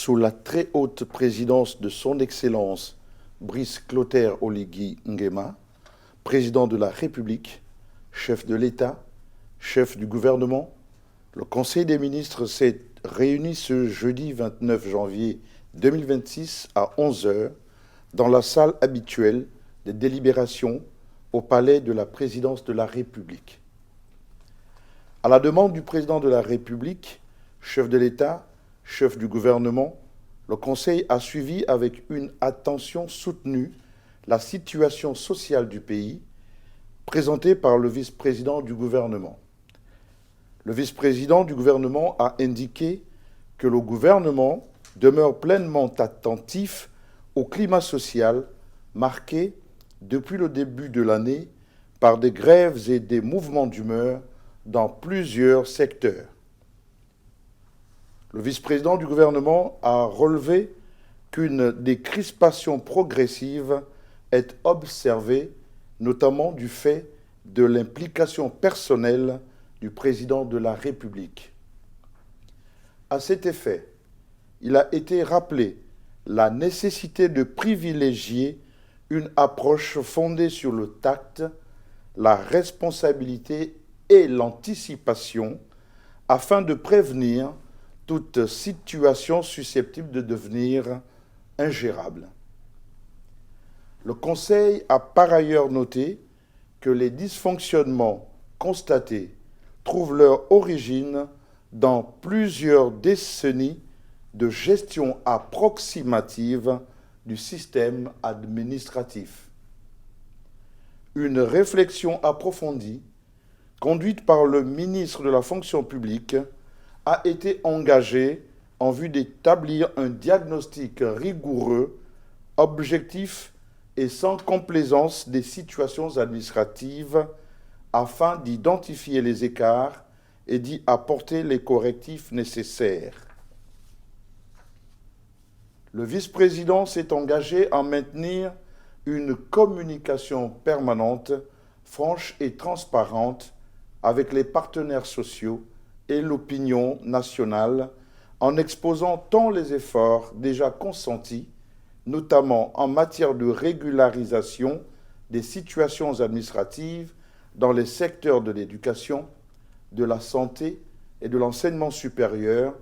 sous la très haute présidence de son Excellence Brice Clotaire Oligui Nguema, président de la République, chef de l'État, chef du gouvernement, le Conseil des ministres s'est réuni ce jeudi 29 janvier 2026 à 11 heures dans la salle habituelle des délibérations au palais de la présidence de la République. À la demande du président de la République, chef de l'État, chef du gouvernement, le Conseil a suivi avec une attention soutenue la situation sociale du pays, présentée par le vice-président du gouvernement. Le vice-président du gouvernement a indiqué que le gouvernement demeure pleinement attentif au climat social marqué depuis le début de l'année par des grèves et des mouvements d'humeur dans plusieurs secteurs. Le vice-président du gouvernement a relevé qu'une décrispation progressive est observée, notamment du fait de l'implication personnelle du président de la République. À cet effet, il a été rappelé la nécessité de privilégier une approche fondée sur le tact, la responsabilité et l'anticipation afin de prévenir toute situation susceptible de devenir ingérable. Le Conseil a par ailleurs noté que les dysfonctionnements constatés trouvent leur origine dans plusieurs décennies de gestion approximative du système administratif. Une réflexion approfondie, conduite par le ministre de la fonction publique, a été engagée en vue d'établir un diagnostic rigoureux, objectif et sans complaisance des situations administratives afin d'identifier les écarts et d'y apporter les correctifs nécessaires. Le vice-président s'est engagé à maintenir une communication permanente, franche et transparente avec les partenaires sociaux et l'opinion nationale en exposant tant les efforts déjà consentis, notamment en matière de régularisation des situations administratives dans les secteurs de l'éducation, de la santé et de l'enseignement supérieur,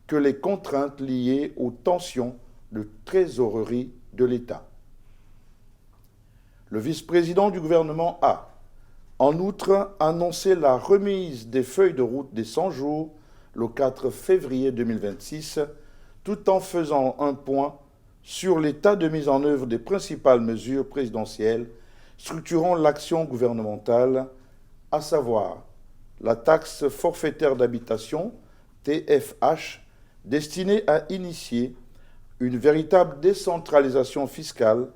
que les contraintes liées aux tensions de trésorerie de l'État. Le vice-président du gouvernement a, en outre, annoncé la remise des feuilles de route des 100 jours le 4 février 2026, tout en faisant un point sur l'état de mise en œuvre des principales mesures présidentielles structurant l'action gouvernementale, à savoir la taxe forfaitaire d'habitation, TFH, destinée à initier une véritable décentralisation fiscale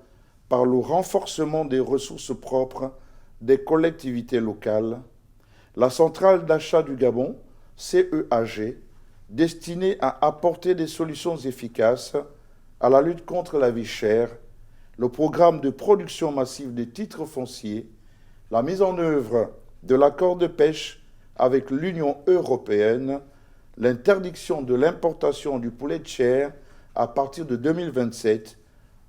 par le renforcement des ressources propres des collectivités locales, la centrale d'achat du Gabon, CEAG, destinée à apporter des solutions efficaces à la lutte contre la vie chère, le programme de production massive des titres fonciers, la mise en œuvre de l'accord de pêche avec l'Union européenne, l'interdiction de l'importation du poulet de chair à partir de 2027,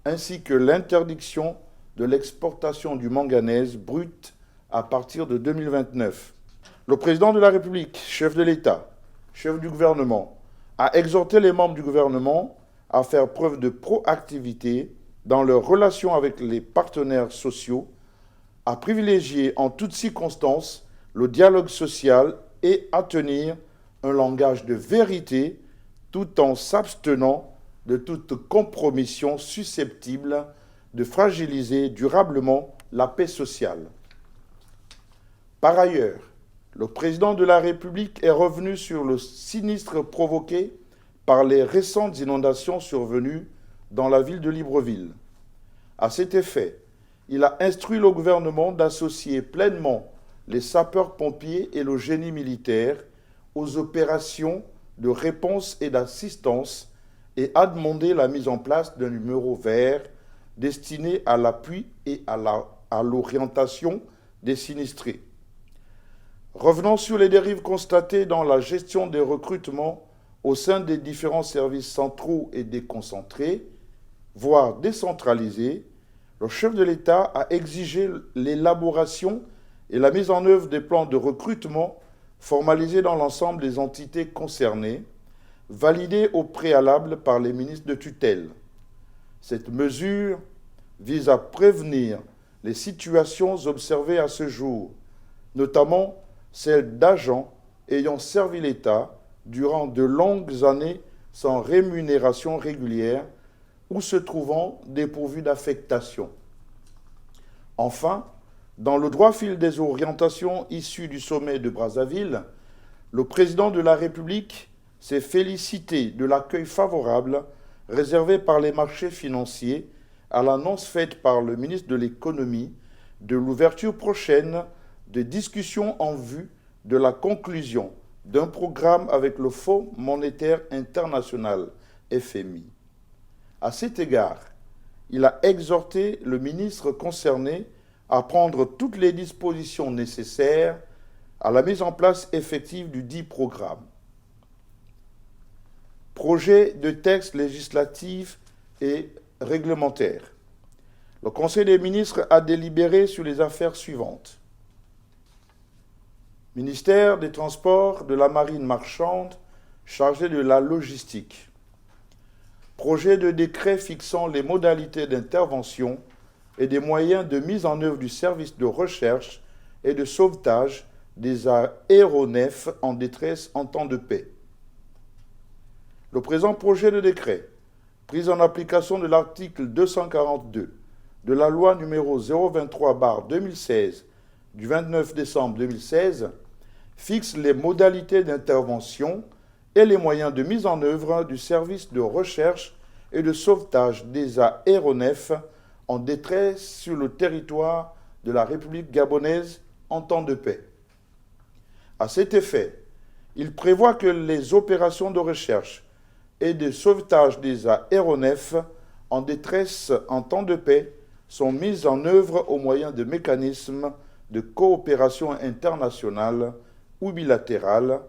ainsi que l'interdiction de l'exportation du manganèse brut à partir de 2029. Le président de la République, chef de l'État, chef du gouvernement, a exhorté les membres du gouvernement à faire preuve de proactivité dans leurs relations avec les partenaires sociaux, à privilégier en toutes circonstances le dialogue social et à tenir un langage de vérité tout en s'abstenant de toute compromission susceptible de fragiliser durablement la paix sociale. Par ailleurs, le président de la République est revenu sur le sinistre provoqué par les récentes inondations survenues dans la ville de Libreville. À cet effet, il a instruit le gouvernement d'associer pleinement les sapeurs-pompiers et le génie militaire aux opérations de réponse et d'assistance et a demandé la mise en place d'un numéro vert destiné à l'appui et à l'orientation des sinistrés. Revenant sur les dérives constatées dans la gestion des recrutements au sein des différents services centraux et déconcentrés, voire décentralisés, le chef de l'État a exigé l'élaboration et la mise en œuvre des plans de recrutement formalisés dans l'ensemble des entités concernées, validés au préalable par les ministres de tutelle. Cette mesure vise à prévenir les situations observées à ce jour, notamment celles d'agents ayant servi l'État durant de longues années sans rémunération régulière ou se trouvant dépourvus d'affectation. Enfin, dans le droit fil des orientations issues du sommet de Brazzaville, le président de la République s'est félicité de l'accueil favorable réservé par les marchés financiers à l'annonce faite par le ministre de l'Économie de l'ouverture prochaine des discussions en vue de la conclusion d'un programme avec le Fonds monétaire international, FMI. À cet égard, il a exhorté le ministre concerné à prendre toutes les dispositions nécessaires à la mise en place effective du dit programme. Projet de texte législatif et réglementaire. Le Conseil des ministres a délibéré sur les affaires suivantes. Ministère des Transports, de la Marine marchande, chargé de la logistique. Projet de décret fixant les modalités d'intervention et des moyens de mise en œuvre du service de recherche et de sauvetage des aéronefs en détresse en temps de paix. Le présent projet de décret, pris en application de l'article 242 de la loi numéro 023/2016 du 29 décembre 2016, fixe les modalités d'intervention et les moyens de mise en œuvre du service de recherche et de sauvetage des aéronefs en détresse sur le territoire de la République gabonaise en temps de paix. À cet effet, il prévoit que les opérations de recherche et de sauvetage des aéronefs en détresse en temps de paix sont mises en œuvre au moyen de mécanismes de coopération internationale ou bilatérale,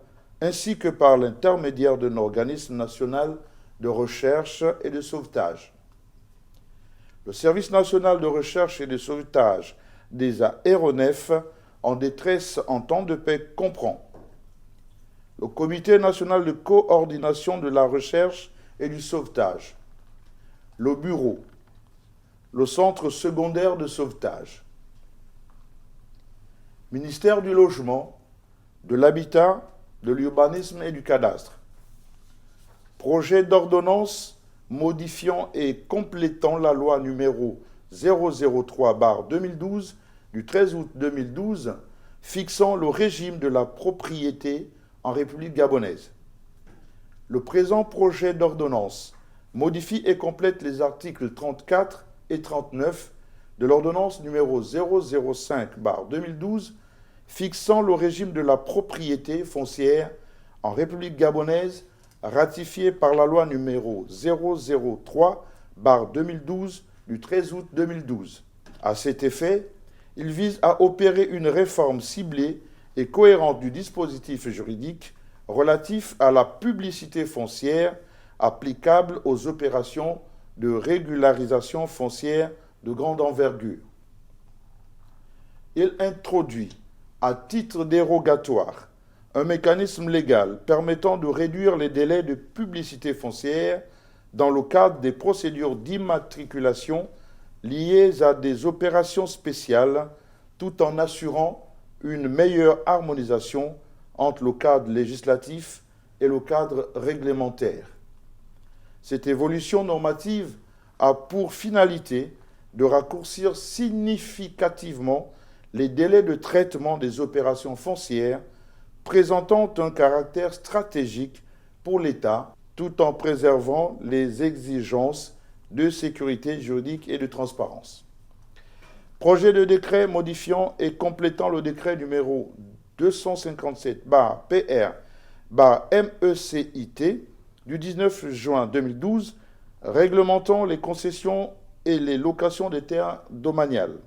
ainsi que par l'intermédiaire d'un organisme national de recherche et de sauvetage. Le Service national de recherche et de sauvetage des aéronefs en détresse en temps de paix comprend le Comité national de coordination de la recherche et du sauvetage, le Bureau, le Centre secondaire de sauvetage, Ministère du Logement, de l'Habitat, de l'Urbanisme et du Cadastre, projet d'ordonnance modifiant et complétant la loi numéro 003/2012 du 13 août 2012 fixant le régime de la propriété en République gabonaise. Le présent projet d'ordonnance modifie et complète les articles 34 et 39 de l'ordonnance numéro 005/2012 fixant le régime de la propriété foncière en République gabonaise ratifiée par la loi numéro 003/2012 du 13 août 2012. À cet effet, il vise à opérer une réforme ciblée et cohérente du dispositif juridique relatif à la publicité foncière applicable aux opérations de régularisation foncière de grande envergure. Il introduit, à titre dérogatoire, un mécanisme légal permettant de réduire les délais de publicité foncière dans le cadre des procédures d'immatriculation liées à des opérations spéciales, tout en assurant une meilleure harmonisation entre le cadre législatif et le cadre réglementaire. Cette évolution normative a pour finalité de raccourcir significativement les délais de traitement des opérations foncières présentant un caractère stratégique pour l'État, tout en préservant les exigences de sécurité juridique et de transparence. Projet de décret modifiant et complétant le décret numéro 257/PR/MECIT du 19 juin 2012 réglementant les concessions et les locations des terres domaniales.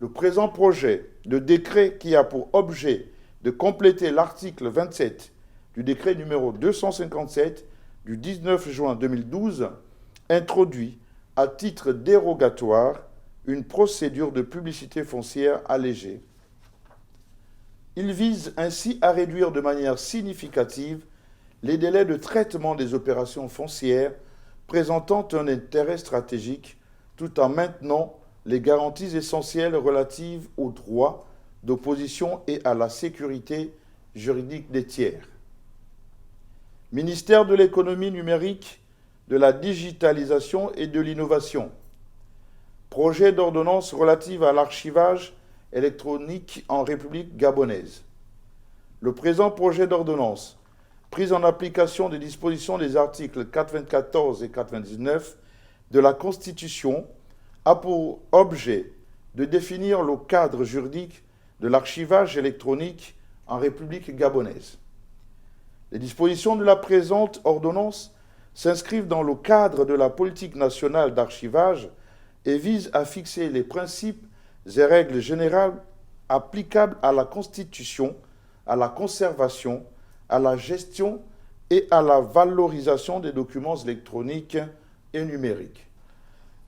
Le présent projet de décret qui a pour objet de compléter l'article 27 du décret numéro 257 du 19 juin 2012 introduit à titre dérogatoire une procédure de publicité foncière allégée. Il vise ainsi à réduire de manière significative les délais de traitement des opérations foncières présentant un intérêt stratégique tout en maintenant les garanties essentielles relatives aux droits d'opposition et à la sécurité juridique des tiers. Ministère de l'économie numérique, de la digitalisation et de l'innovation. Projet d'ordonnance relative à l'archivage électronique en République gabonaise. Le présent projet d'ordonnance, pris en application des dispositions des articles 94 et 99 de la Constitution, a pour objet de définir le cadre juridique de l'archivage électronique en République gabonaise. Les dispositions de la présente ordonnance s'inscrivent dans le cadre de la politique nationale d'archivage et visent à fixer les principes et règles générales applicables à la constitution, à la conservation, à la gestion et à la valorisation des documents électroniques et numériques.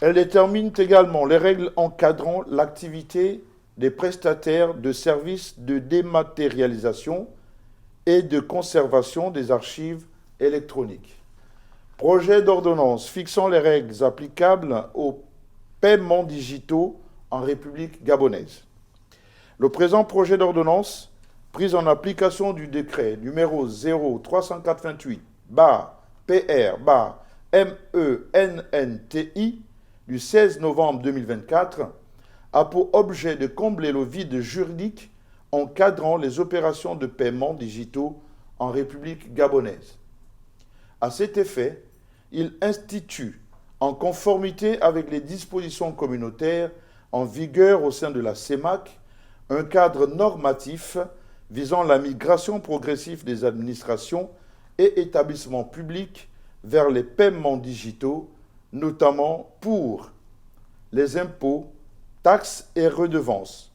Elle détermine également les règles encadrant l'activité des prestataires de services de dématérialisation et de conservation des archives électroniques. Projet d'ordonnance fixant les règles applicables aux paiements digitaux en République gabonaise. Le présent projet d'ordonnance, pris en application du décret numéro 0388-PR-MENNTI du 16 novembre 2024, a pour objet de combler le vide juridique encadrant les opérations de paiement digitaux en République gabonaise. À cet effet, il institue, en conformité avec les dispositions communautaires en vigueur au sein de la CEMAC, un cadre normatif visant la migration progressive des administrations et établissements publics vers les paiements digitaux, notamment pour les impôts, taxes et redevances,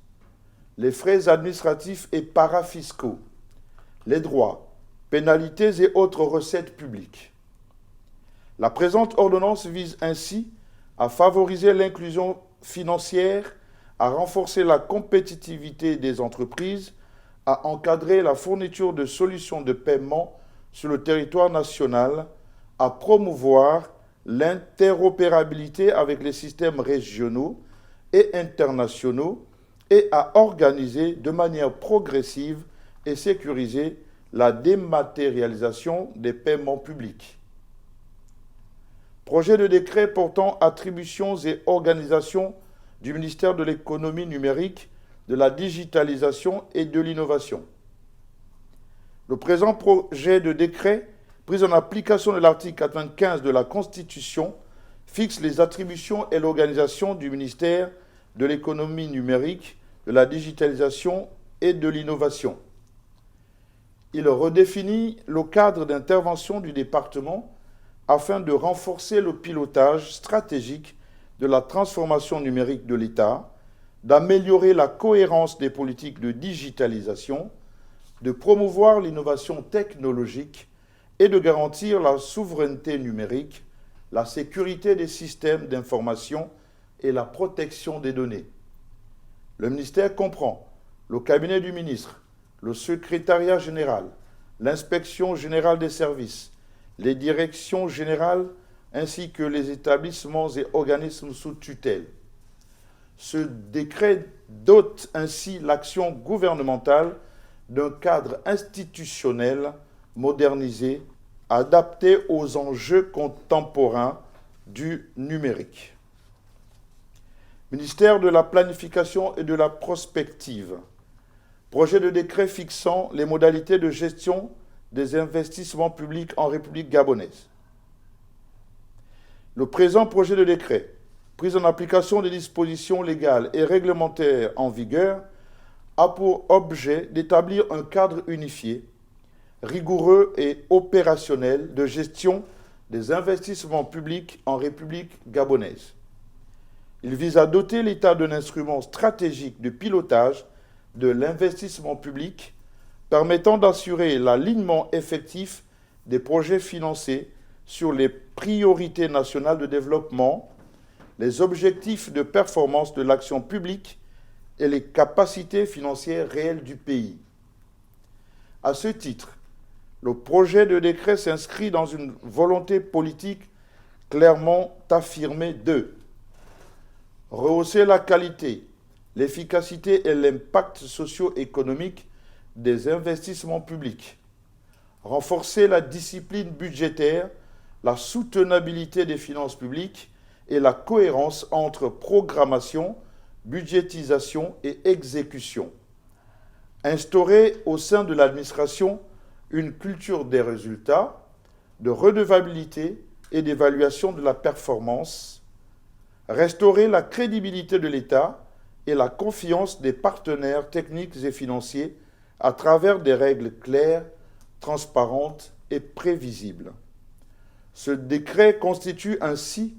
les frais administratifs et parafiscaux, les droits, pénalités et autres recettes publiques. La présente ordonnance vise ainsi à favoriser l'inclusion financière, à renforcer la compétitivité des entreprises, à encadrer la fourniture de solutions de paiement sur le territoire national, à promouvoir l'interopérabilité avec les systèmes régionaux et internationaux et à organiser de manière progressive et sécurisée la dématérialisation des paiements publics. Projet de décret portant attributions et organisation du ministère de l'économie numérique, de la digitalisation et de l'innovation. Le présent projet de décret, pris en application de l'article 95 de la Constitution, fixe les attributions et l'organisation du ministère de l'économie numérique, de la digitalisation et de l'innovation. Il redéfinit le cadre d'intervention du département afin de renforcer le pilotage stratégique de la transformation numérique de l'État, d'améliorer la cohérence des politiques de digitalisation, de promouvoir l'innovation technologique et de garantir la souveraineté numérique, la sécurité des systèmes d'information et la protection des données. Le ministère comprend le cabinet du ministre, le secrétariat général, l'inspection générale des services, les directions générales ainsi que les établissements et organismes sous tutelle. Ce décret dote ainsi l'action gouvernementale d'un cadre institutionnel modernisé, adapté aux enjeux contemporains du numérique. Ministère de la Planification et de la Prospective. Projet de décret fixant les modalités de gestion des investissements publics en République gabonaise. Le présent projet de décret, pris en application des dispositions légales et réglementaires en vigueur, a pour objet d'établir un cadre unifié, rigoureux et opérationnel de gestion des investissements publics en République gabonaise. Il vise à doter l'État d'un instrument stratégique de pilotage de l'investissement public permettant d'assurer l'alignement effectif des projets financés sur les priorités nationales de développement, les objectifs de performance de l'action publique et les capacités financières réelles du pays. À ce titre, le projet de décret s'inscrit dans une volonté politique clairement affirmée de rehausser la qualité, l'efficacité et l'impact socio-économique des investissements publics, renforcer la discipline budgétaire, la soutenabilité des finances publiques et la cohérence entre programmation, budgétisation et exécution, instaurer au sein de l'administration une culture des résultats, de redevabilité et d'évaluation de la performance, restaurer la crédibilité de l'État et la confiance des partenaires techniques et financiers à travers des règles claires, transparentes et prévisibles. Ce décret constitue ainsi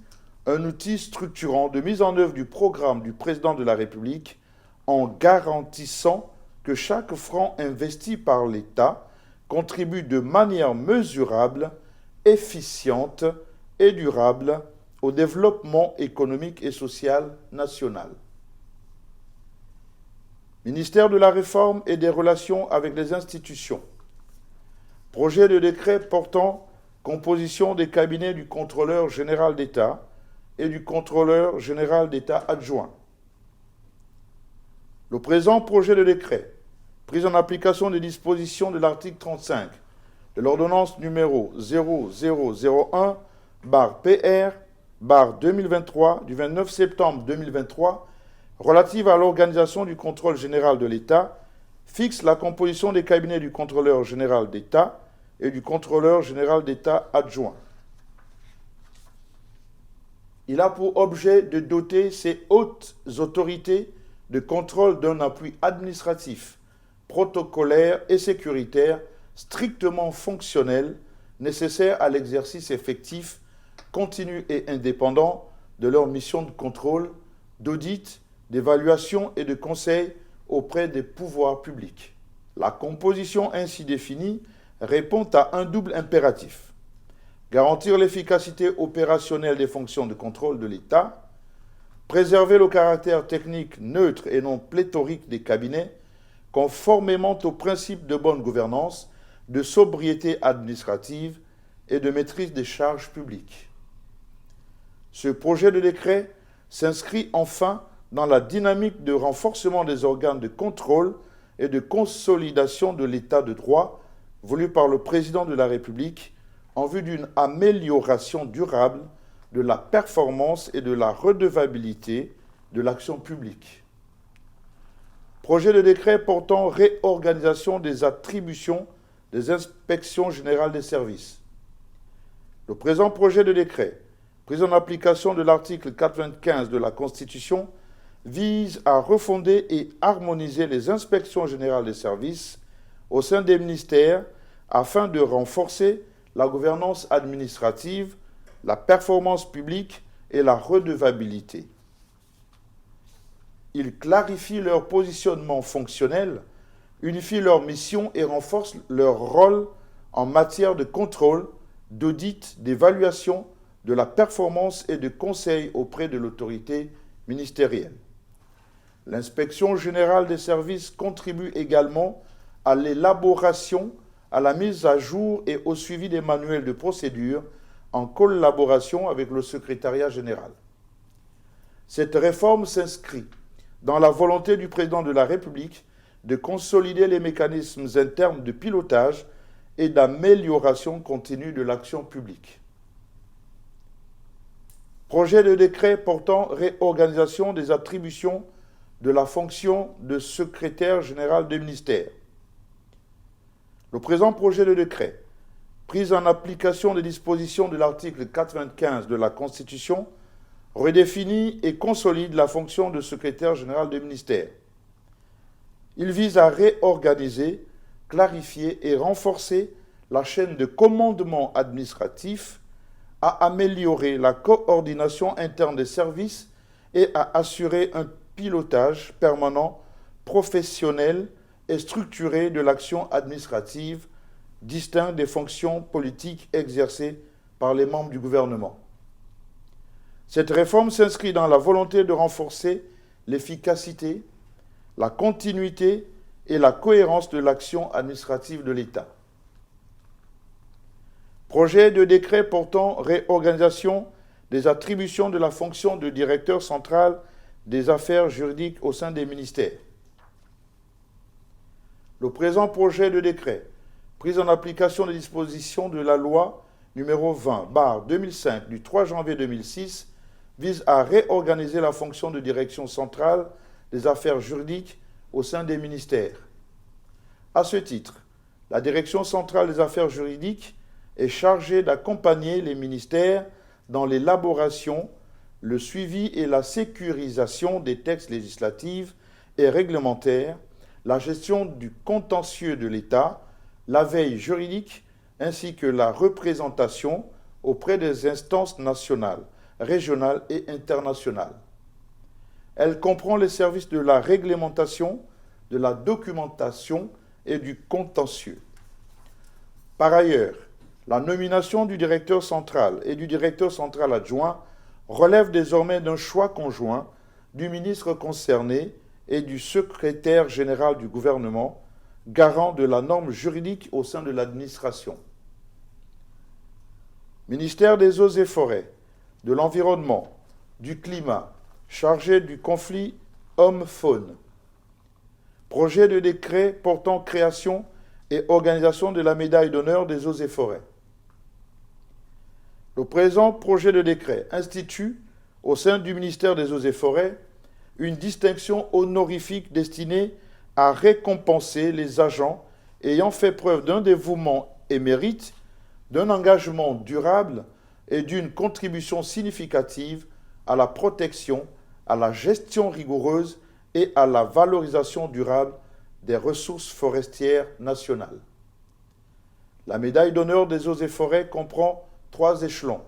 un outil structurant de mise en œuvre du programme du Président de la République en garantissant que chaque franc investi par l'État contribue de manière mesurable, efficiente et durable au développement économique et social national. Ministère de la Réforme et des Relations avec les institutions. Projet de décret portant composition des cabinets du Contrôleur général d'État et du Contrôleur général d'État adjoint. Le présent projet de décret, pris en application des dispositions de l'article 35 de l'ordonnance numéro 0001/PR/2023 du 29 septembre 2023 relative à l'organisation du contrôle général de l'État, fixe la composition des cabinets du Contrôleur général d'État et du Contrôleur général d'État adjoint. Il a pour objet de doter ces hautes autorités de contrôle d'un appui administratif, protocolaire et sécuritaire strictement fonctionnel, nécessaire à l'exercice effectif, continu et indépendant de leur mission de contrôle, d'audit, d'évaluation et de conseil auprès des pouvoirs publics. La composition ainsi définie répond à un double impératif: garantir l'efficacité opérationnelle des fonctions de contrôle de l'État, préserver le caractère technique neutre et non pléthorique des cabinets, conformément aux principes de bonne gouvernance, de sobriété administrative et de maîtrise des charges publiques. Ce projet de décret s'inscrit enfin dans la dynamique de renforcement des organes de contrôle et de consolidation de l'état de droit voulu par le Président de la République en vue d'une amélioration durable de la performance et de la redevabilité de l'action publique. Projet de décret portant réorganisation des attributions des inspections générales des services. Le présent projet de décret, pris en application de l'article 95 de la Constitution, vise à refonder et harmoniser les inspections générales des services au sein des ministères afin de renforcer la gouvernance administrative, la performance publique et la redevabilité. Il clarifie leur positionnement fonctionnel, unifie leurs missions et renforce leur rôle en matière de contrôle, d'audit, d'évaluation, de la performance et de conseil auprès de l'autorité ministérielle. L'inspection générale des services contribue également à l'élaboration, à la mise à jour et au suivi des manuels de procédure en collaboration avec le secrétariat général. Cette réforme s'inscrit dans la volonté du Président de la République de consolider les mécanismes internes de pilotage et d'amélioration continue de l'action publique. Projet de décret portant réorganisation des attributions de la fonction de secrétaire général des ministères. Le présent projet de décret, pris en application des dispositions de l'article 95 de la Constitution, redéfinit et consolide la fonction de secrétaire général des ministères. Il vise à réorganiser, clarifier et renforcer la chaîne de commandement administratif, à améliorer la coordination interne des services et à assurer un pilotage permanent, professionnel et structurée de l'action administrative, distincte des fonctions politiques exercées par les membres du gouvernement. Cette réforme s'inscrit dans la volonté de renforcer l'efficacité, la continuité et la cohérence de l'action administrative de l'État. Projet de décret portant réorganisation des attributions de la fonction de directeur central des affaires juridiques au sein des ministères. Le présent projet de décret, pris en application des dispositions de la loi numéro 20/2005 du 3 janvier 2006, vise à réorganiser la fonction de direction centrale des affaires juridiques au sein des ministères. À ce titre, la direction centrale des affaires juridiques est chargée d'accompagner les ministères dans l'élaboration, le suivi et la sécurisation des textes législatifs et réglementaires, la gestion du contentieux de l'État, la veille juridique ainsi que la représentation auprès des instances nationales, régionales et internationales. Elle comprend les services de la réglementation, de la documentation et du contentieux. Par ailleurs, la nomination du directeur central et du directeur central adjoint relève désormais d'un choix conjoint du ministre concerné et du secrétaire général du gouvernement, garant de la norme juridique au sein de l'administration. Ministère des Eaux et Forêts, de l'Environnement, du Climat, chargé du conflit homme-faune. Projet de décret portant création et organisation de la médaille d'honneur des Eaux et Forêts. Le présent projet de décret institue, au sein du ministère des Eaux et Forêts, une distinction honorifique destinée à récompenser les agents ayant fait preuve d'un dévouement et mérite, d'un engagement durable et d'une contribution significative à la protection, à la gestion rigoureuse et à la valorisation durable des ressources forestières nationales. La médaille d'honneur des Eaux et Forêts comprend 3 échelons,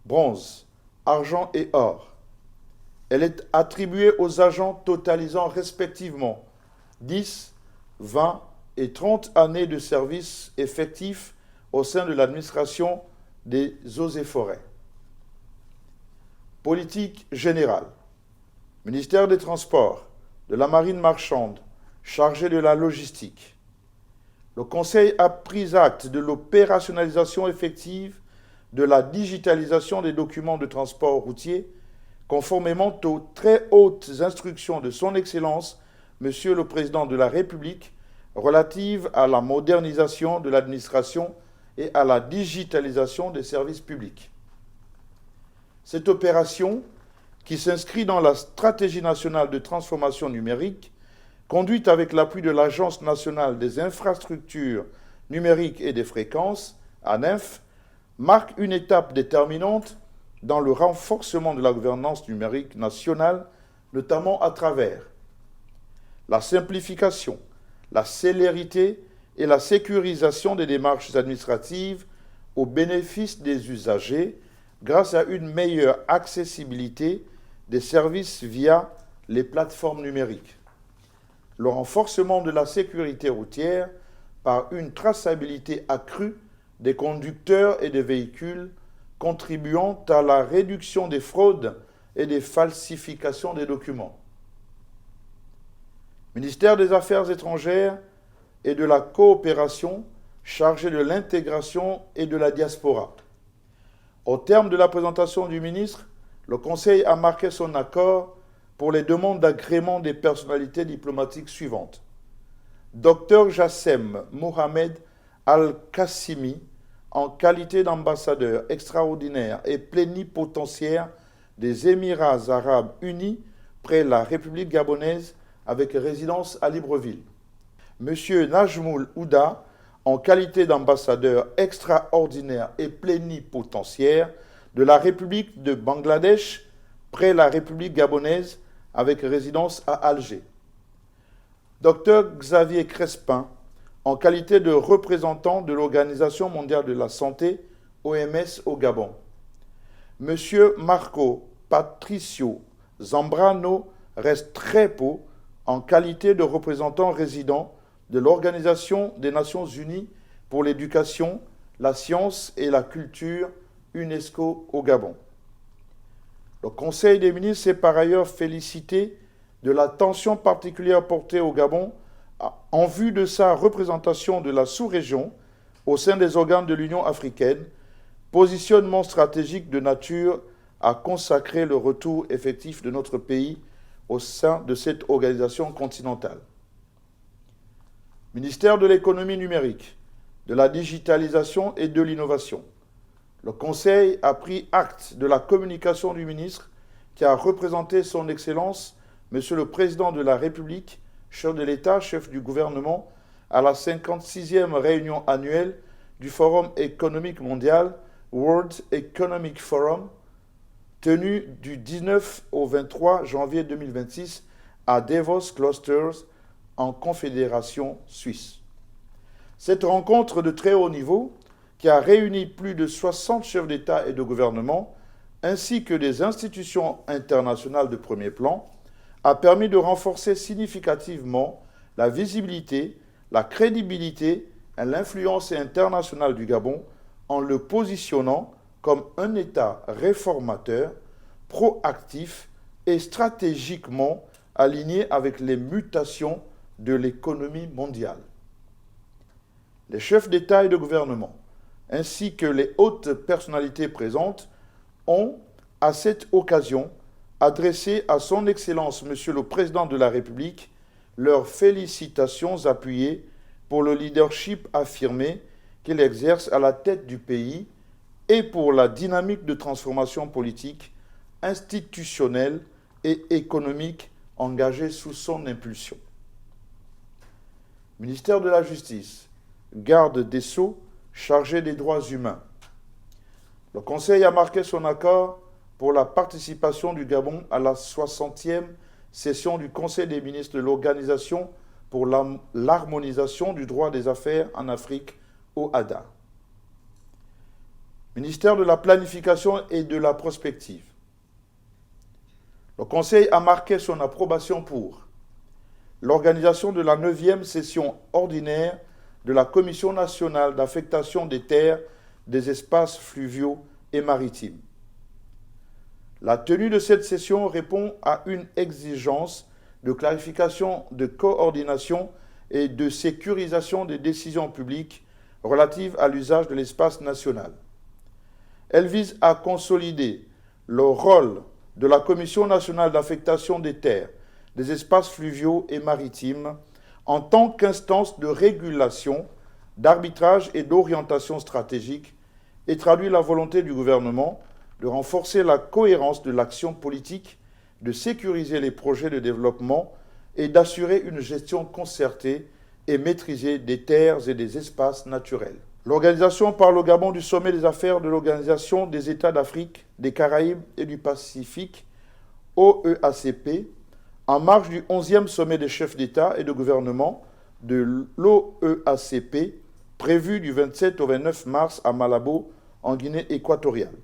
bronze, argent et or. Elle est attribuée aux agents totalisant respectivement 10, 20 et 30 années de service effectif au sein de l'administration des Eaux et Forêts. Politique générale. Ministère des Transports, de la Marine marchande, chargé de la logistique. Le Conseil a pris acte de l'opérationnalisation effective de la digitalisation des documents de transport routier, conformément aux très hautes instructions de Son Excellence, Monsieur le Président de la République, relatives à la modernisation de l'administration et à la digitalisation des services publics. Cette opération, qui s'inscrit dans la stratégie nationale de transformation numérique, conduite avec l'appui de l'Agence nationale des infrastructures numériques et des fréquences, ANINF, marque une étape déterminante dans le renforcement de la gouvernance numérique nationale, notamment à travers la simplification, la célérité et la sécurisation des démarches administratives au bénéfice des usagers grâce à une meilleure accessibilité des services via les plateformes numériques. Le renforcement de la sécurité routière par une traçabilité accrue des conducteurs et des véhicules, contribuant à la réduction des fraudes et des falsifications des documents. Ministère des Affaires étrangères et de la coopération, chargé de l'intégration et de la diaspora. Au terme de la présentation du ministre, le Conseil a marqué son accord pour les demandes d'agrément des personnalités diplomatiques suivantes. Dr Jassem Mohamed Al-Qassimi, en qualité d'ambassadeur extraordinaire et plénipotentiaire des Émirats arabes unis près la République gabonaise avec résidence à Libreville. Monsieur Najmoul Ouda, en qualité d'ambassadeur extraordinaire et plénipotentiaire de la République de Bangladesh près la République gabonaise avec résidence à Alger. Dr Xavier Crespin, en qualité de représentant de l'Organisation mondiale de la santé, OMS au Gabon. Monsieur Marco Patricio Zambrano Restrepo, en qualité de représentant résident de l'Organisation des Nations Unies pour l'éducation, la science et la culture UNESCO au Gabon. Le Conseil des ministres s'est par ailleurs félicité de l'attention particulière portée au Gabon en vue de sa représentation de la sous-région au sein des organes de l'Union africaine, positionnement stratégique de nature à consacrer le retour effectif de notre pays au sein de cette organisation continentale. Ministère de l'économie numérique, de la digitalisation et de l'innovation. Le Conseil a pris acte de la communication du ministre qui a représenté son Excellence, Monsieur le Président de la République, chef de l'État, chef du gouvernement, à la 56e réunion annuelle du Forum économique mondial, World Economic Forum, tenue du 19 au 23 janvier 2026 à Davos Clusters, en Confédération suisse. Cette rencontre de très haut niveau, qui a réuni plus de 60 chefs d'État et de gouvernement, ainsi que des institutions internationales de premier plan, a permis de renforcer significativement la visibilité, la crédibilité et l'influence internationale du Gabon en le positionnant comme un État réformateur, proactif et stratégiquement aligné avec les mutations de l'économie mondiale. Les chefs d'État et de gouvernement, ainsi que les hautes personnalités présentes, ont, à cette occasion, adressé à son Excellence Monsieur le Président de la République leurs félicitations appuyées pour le leadership affirmé qu'il exerce à la tête du pays et pour la dynamique de transformation politique, institutionnelle et économique engagée sous son impulsion. Ministère de la Justice, garde des Sceaux, chargé des droits humains. Le Conseil a marqué son accord pour la participation du Gabon à la 60e session du Conseil des ministres de l'Organisation pour l'harmonisation du droit des affaires en Afrique, OHADA. Ministère de la Planification et de la Prospective. Le Conseil a marqué son approbation pour l'organisation de la 9e session ordinaire de la Commission nationale d'affectation des terres, des espaces fluviaux et maritimes. La tenue de cette session répond à une exigence de clarification, de coordination et de sécurisation des décisions publiques relatives à l'usage de l'espace national. Elle vise à consolider le rôle de la Commission nationale d'affectation des terres, des espaces fluviaux et maritimes en tant qu'instance de régulation, d'arbitrage et d'orientation stratégique et traduit la volonté du gouvernement de renforcer la cohérence de l'action politique, de sécuriser les projets de développement et d'assurer une gestion concertée et maîtrisée des terres et des espaces naturels. L'organisation par le Gabon du sommet des affaires de l'Organisation des États d'Afrique, des Caraïbes et du Pacifique, OEACP, en marge du 11e sommet des chefs d'État et de gouvernement de l'OEACP, prévu du 27 au 29 mars à Malabo, en Guinée équatoriale.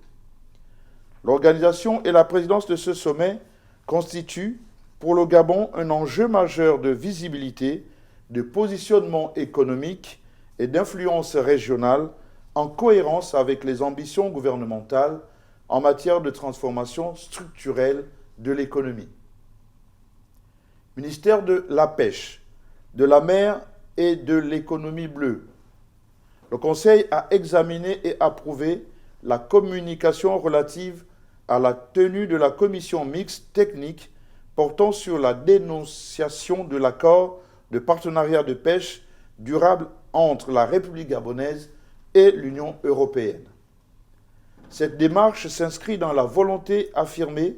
L'organisation et la présidence de ce sommet constituent pour le Gabon un enjeu majeur de visibilité, de positionnement économique et d'influence régionale en cohérence avec les ambitions gouvernementales en matière de transformation structurelle de l'économie. Ministère de la Pêche, de la mer et de l'économie bleue. Le Conseil a examiné et approuvé la communication relative à la tenue de la commission mixte technique portant sur la dénonciation de l'accord de partenariat de pêche durable entre la République gabonaise et l'Union européenne. Cette démarche s'inscrit dans la volonté affirmée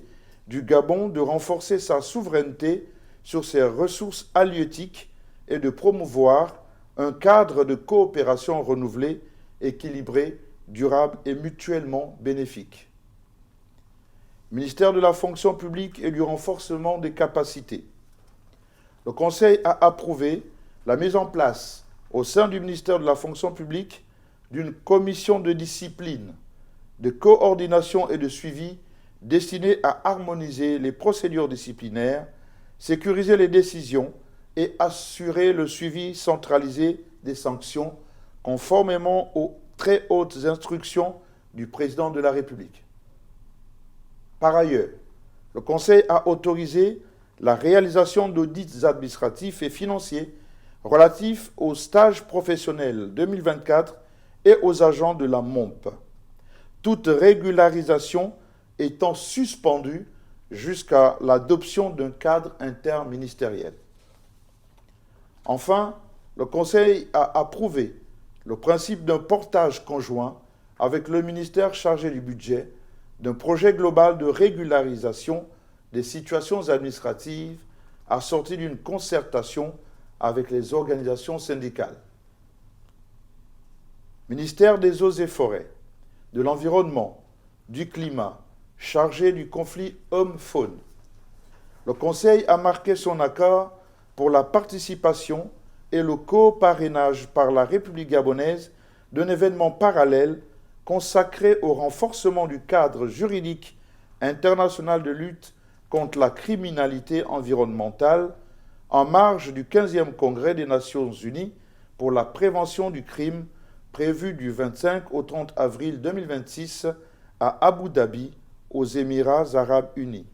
du Gabon de renforcer sa souveraineté sur ses ressources halieutiques et de promouvoir un cadre de coopération renouvelé, équilibré, durable et mutuellement bénéfique. Ministère de la fonction publique et du renforcement des capacités. Le Conseil a approuvé la mise en place, au sein du ministère de la fonction publique, d'une commission de discipline, de coordination et de suivi destinée à harmoniser les procédures disciplinaires, sécuriser les décisions et assurer le suivi centralisé des sanctions conformément aux très hautes instructions du président de la République. Par ailleurs, le Conseil a autorisé la réalisation d'audits administratifs et financiers relatifs aux stages professionnels 2024 et aux agents de la MOMP, toute régularisation étant suspendue jusqu'à l'adoption d'un cadre interministériel. Enfin, le Conseil a approuvé le principe d'un portage conjoint avec le ministère chargé du budget d'un projet global de régularisation des situations administratives assorti d'une concertation avec les organisations syndicales. Ministère des Eaux et Forêts, de l'Environnement, du Climat, chargé du conflit homme-faune. Le Conseil a marqué son accord pour la participation et le co-parrainage par la République gabonaise d'un événement parallèle consacré au renforcement du cadre juridique international de lutte contre la criminalité environnementale en marge du 15e Congrès des Nations Unies pour la prévention du crime prévu du 25 au 30 avril 2026 à Abu Dhabi, aux Émirats arabes unis.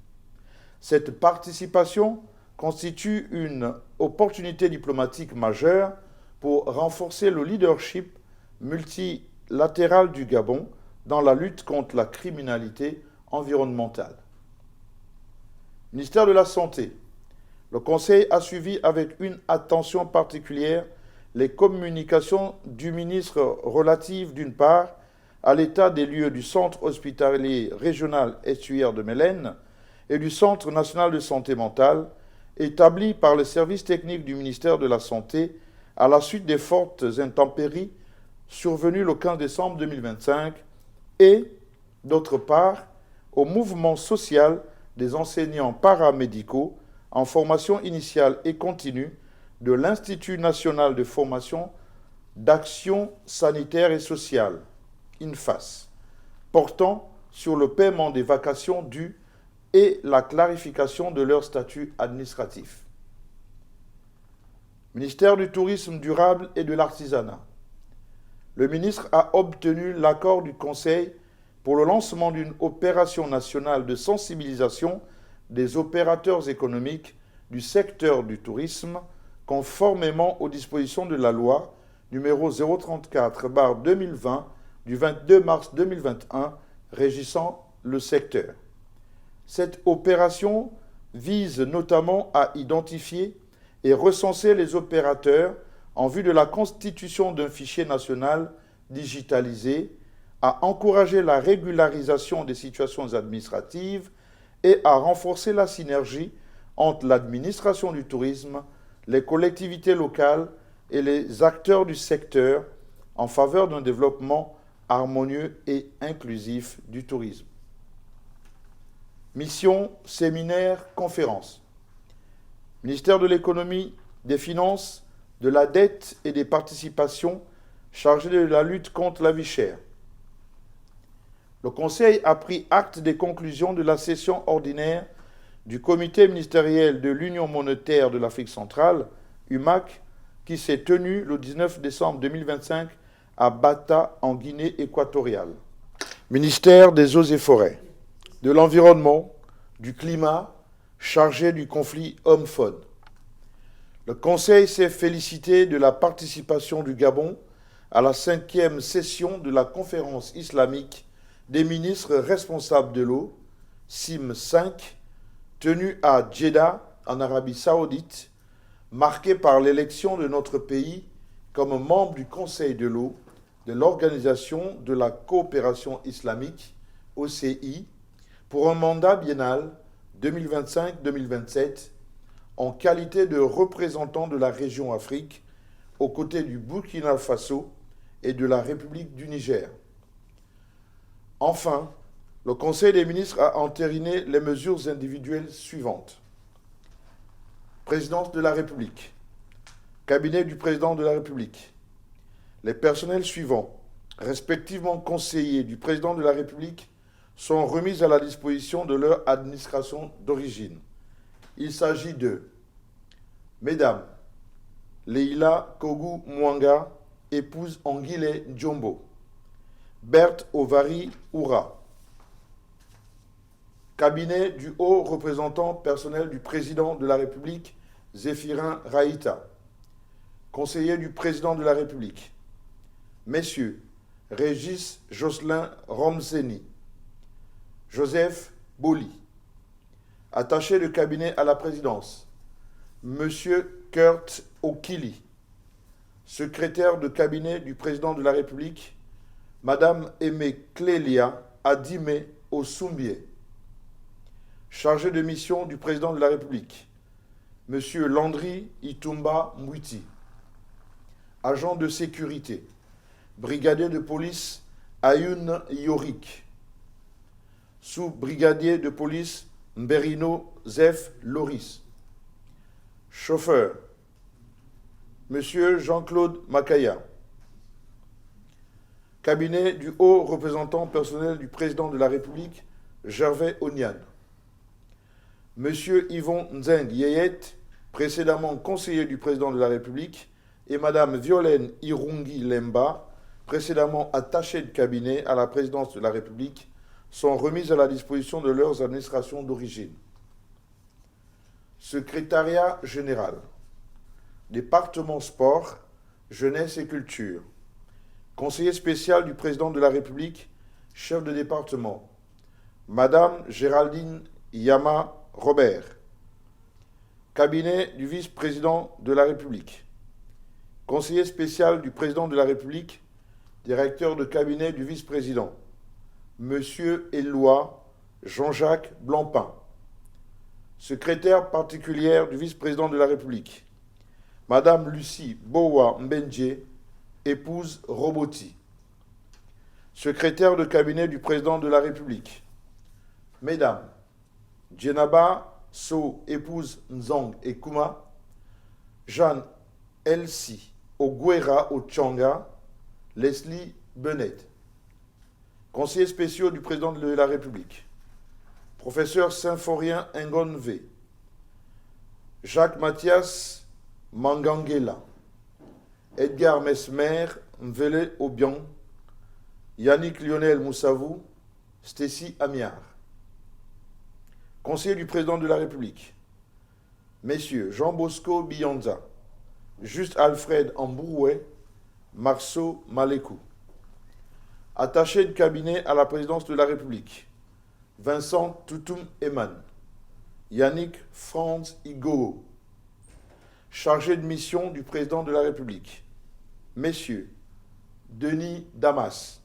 Cette participation constitue une opportunité diplomatique majeure pour renforcer le leadership multilatéral du Gabon dans la lutte contre la criminalité environnementale. Ministère de la Santé. Le Conseil a suivi avec une attention particulière les communications du ministre relatives, d'une part, à l'état des lieux du Centre hospitalier régional estuaire de Mélène et du Centre national de santé mentale, établis par le service technique du ministère de la Santé à la suite des fortes intempéries survenues le 15 décembre 2025, et, d'autre part, au mouvement social des enseignants paramédicaux en formation initiale et continue de l'Institut national de formation d'action sanitaire et sociale, INFAS, portant sur le paiement des vacations dues et la clarification de leur statut administratif. Ministère du Tourisme durable et de l'Artisanat. Le ministre a obtenu l'accord du Conseil pour le lancement d'une opération nationale de sensibilisation des opérateurs économiques du secteur du tourisme, conformément aux dispositions de la loi numéro 034/2020 du 22 mars 2021 régissant le secteur. Cette opération vise notamment à identifier et recenser les opérateurs en vue de la constitution d'un fichier national digitalisé, à encourager la régularisation des situations administratives et à renforcer la synergie entre l'administration du tourisme, les collectivités locales et les acteurs du secteur en faveur d'un développement harmonieux et inclusif du tourisme. Mission, séminaire, conférence. Ministère de l'économie, des finances, de la dette et des participations chargé de la lutte contre la vie chère. Le Conseil a pris acte des conclusions de la session ordinaire du Comité ministériel de l'Union monétaire de l'Afrique centrale, UMAC, qui s'est tenue le 19 décembre 2025 à Bata, en Guinée équatoriale. Ministère des Eaux et Forêts, de l'Environnement, du Climat, chargé du conflit homme-faune. Le Conseil s'est félicité de la participation du Gabon à la 5e session de la conférence islamique des ministres responsables de l'eau, CIM 5, tenue à Jeddah, en Arabie Saoudite, marquée par l'élection de notre pays comme membre du Conseil de l'eau de l'Organisation de la coopération islamique, OCI, pour un mandat biennal 2025-2027, en qualité de représentant de la région Afrique, aux côtés du Burkina Faso et de la République du Niger. Enfin, le Conseil des ministres a entériné les mesures individuelles suivantes. Présidence de la République, cabinet du président de la République. Les personnels suivants, respectivement conseillers du président de la République, sont remis à la disposition de leur administration d'origine. Il s'agit de Mesdames, Leila Kogu Mwanga, épouse Anguille Djombo. Berthe Ovary Oura. Cabinet du haut représentant personnel du président de la République, Zéphirin Raïta. Conseiller du président de la République, Messieurs Régis Jocelyn Romseni, Joseph Boli. Attaché de cabinet à la présidence, Monsieur Kurt Okili. Secrétaire de cabinet du président de la République, Madame Aimée Clélia Adime Osumbié. Chargé de mission du président de la République, Monsieur Landry Itumba Mwiti. Agent de sécurité, brigadier de police Ayoun Yorik. Sous-brigadier de police Mberino Zef Loris. Chauffeur, Monsieur Jean-Claude Makaya. Cabinet du haut représentant personnel du président de la République, Gervais Onian. Monsieur Yvon Nzeng Yeyet, précédemment conseiller du président de la République, et Madame Violaine Irungi Lemba, précédemment attachée de cabinet à la présidence de la République, sont remises à la disposition de leurs administrations d'origine. Secrétariat général, département sport, jeunesse et culture, conseiller spécial du président de la République, chef de département, Madame Géraldine Yama Robert, cabinet du vice-président de la République, conseiller spécial du président de la République, directeur de cabinet du vice-président, Monsieur Éloi Jean-Jacques Blancpain, secrétaire particulière du vice-président de la République, Madame Lucie Bowa Mbenje, épouse Roboti, secrétaire de cabinet du président de la République, Mesdames, Djenaba So, épouse Nzong et Kuma, Jeanne Elsie Oguera Ochanga, Leslie Bennett. Conseillers spéciaux du président de la République, Professeur Symphorien Ngon V, Jacques Mathias Mangangela, Edgar Mesmer Mvele Obiang, Yannick Lionel Moussavou, Stécie Amiard. Conseiller du président de la République, Messieurs Jean Bosco Bionza, Juste Alfred Ambouroué, Marceau Malekou. Attaché de cabinet à la présidence de la République, Vincent Toutoum Eman, Yannick Franz Igoro. Chargé de mission du président de la République, Messieurs Denis Damas,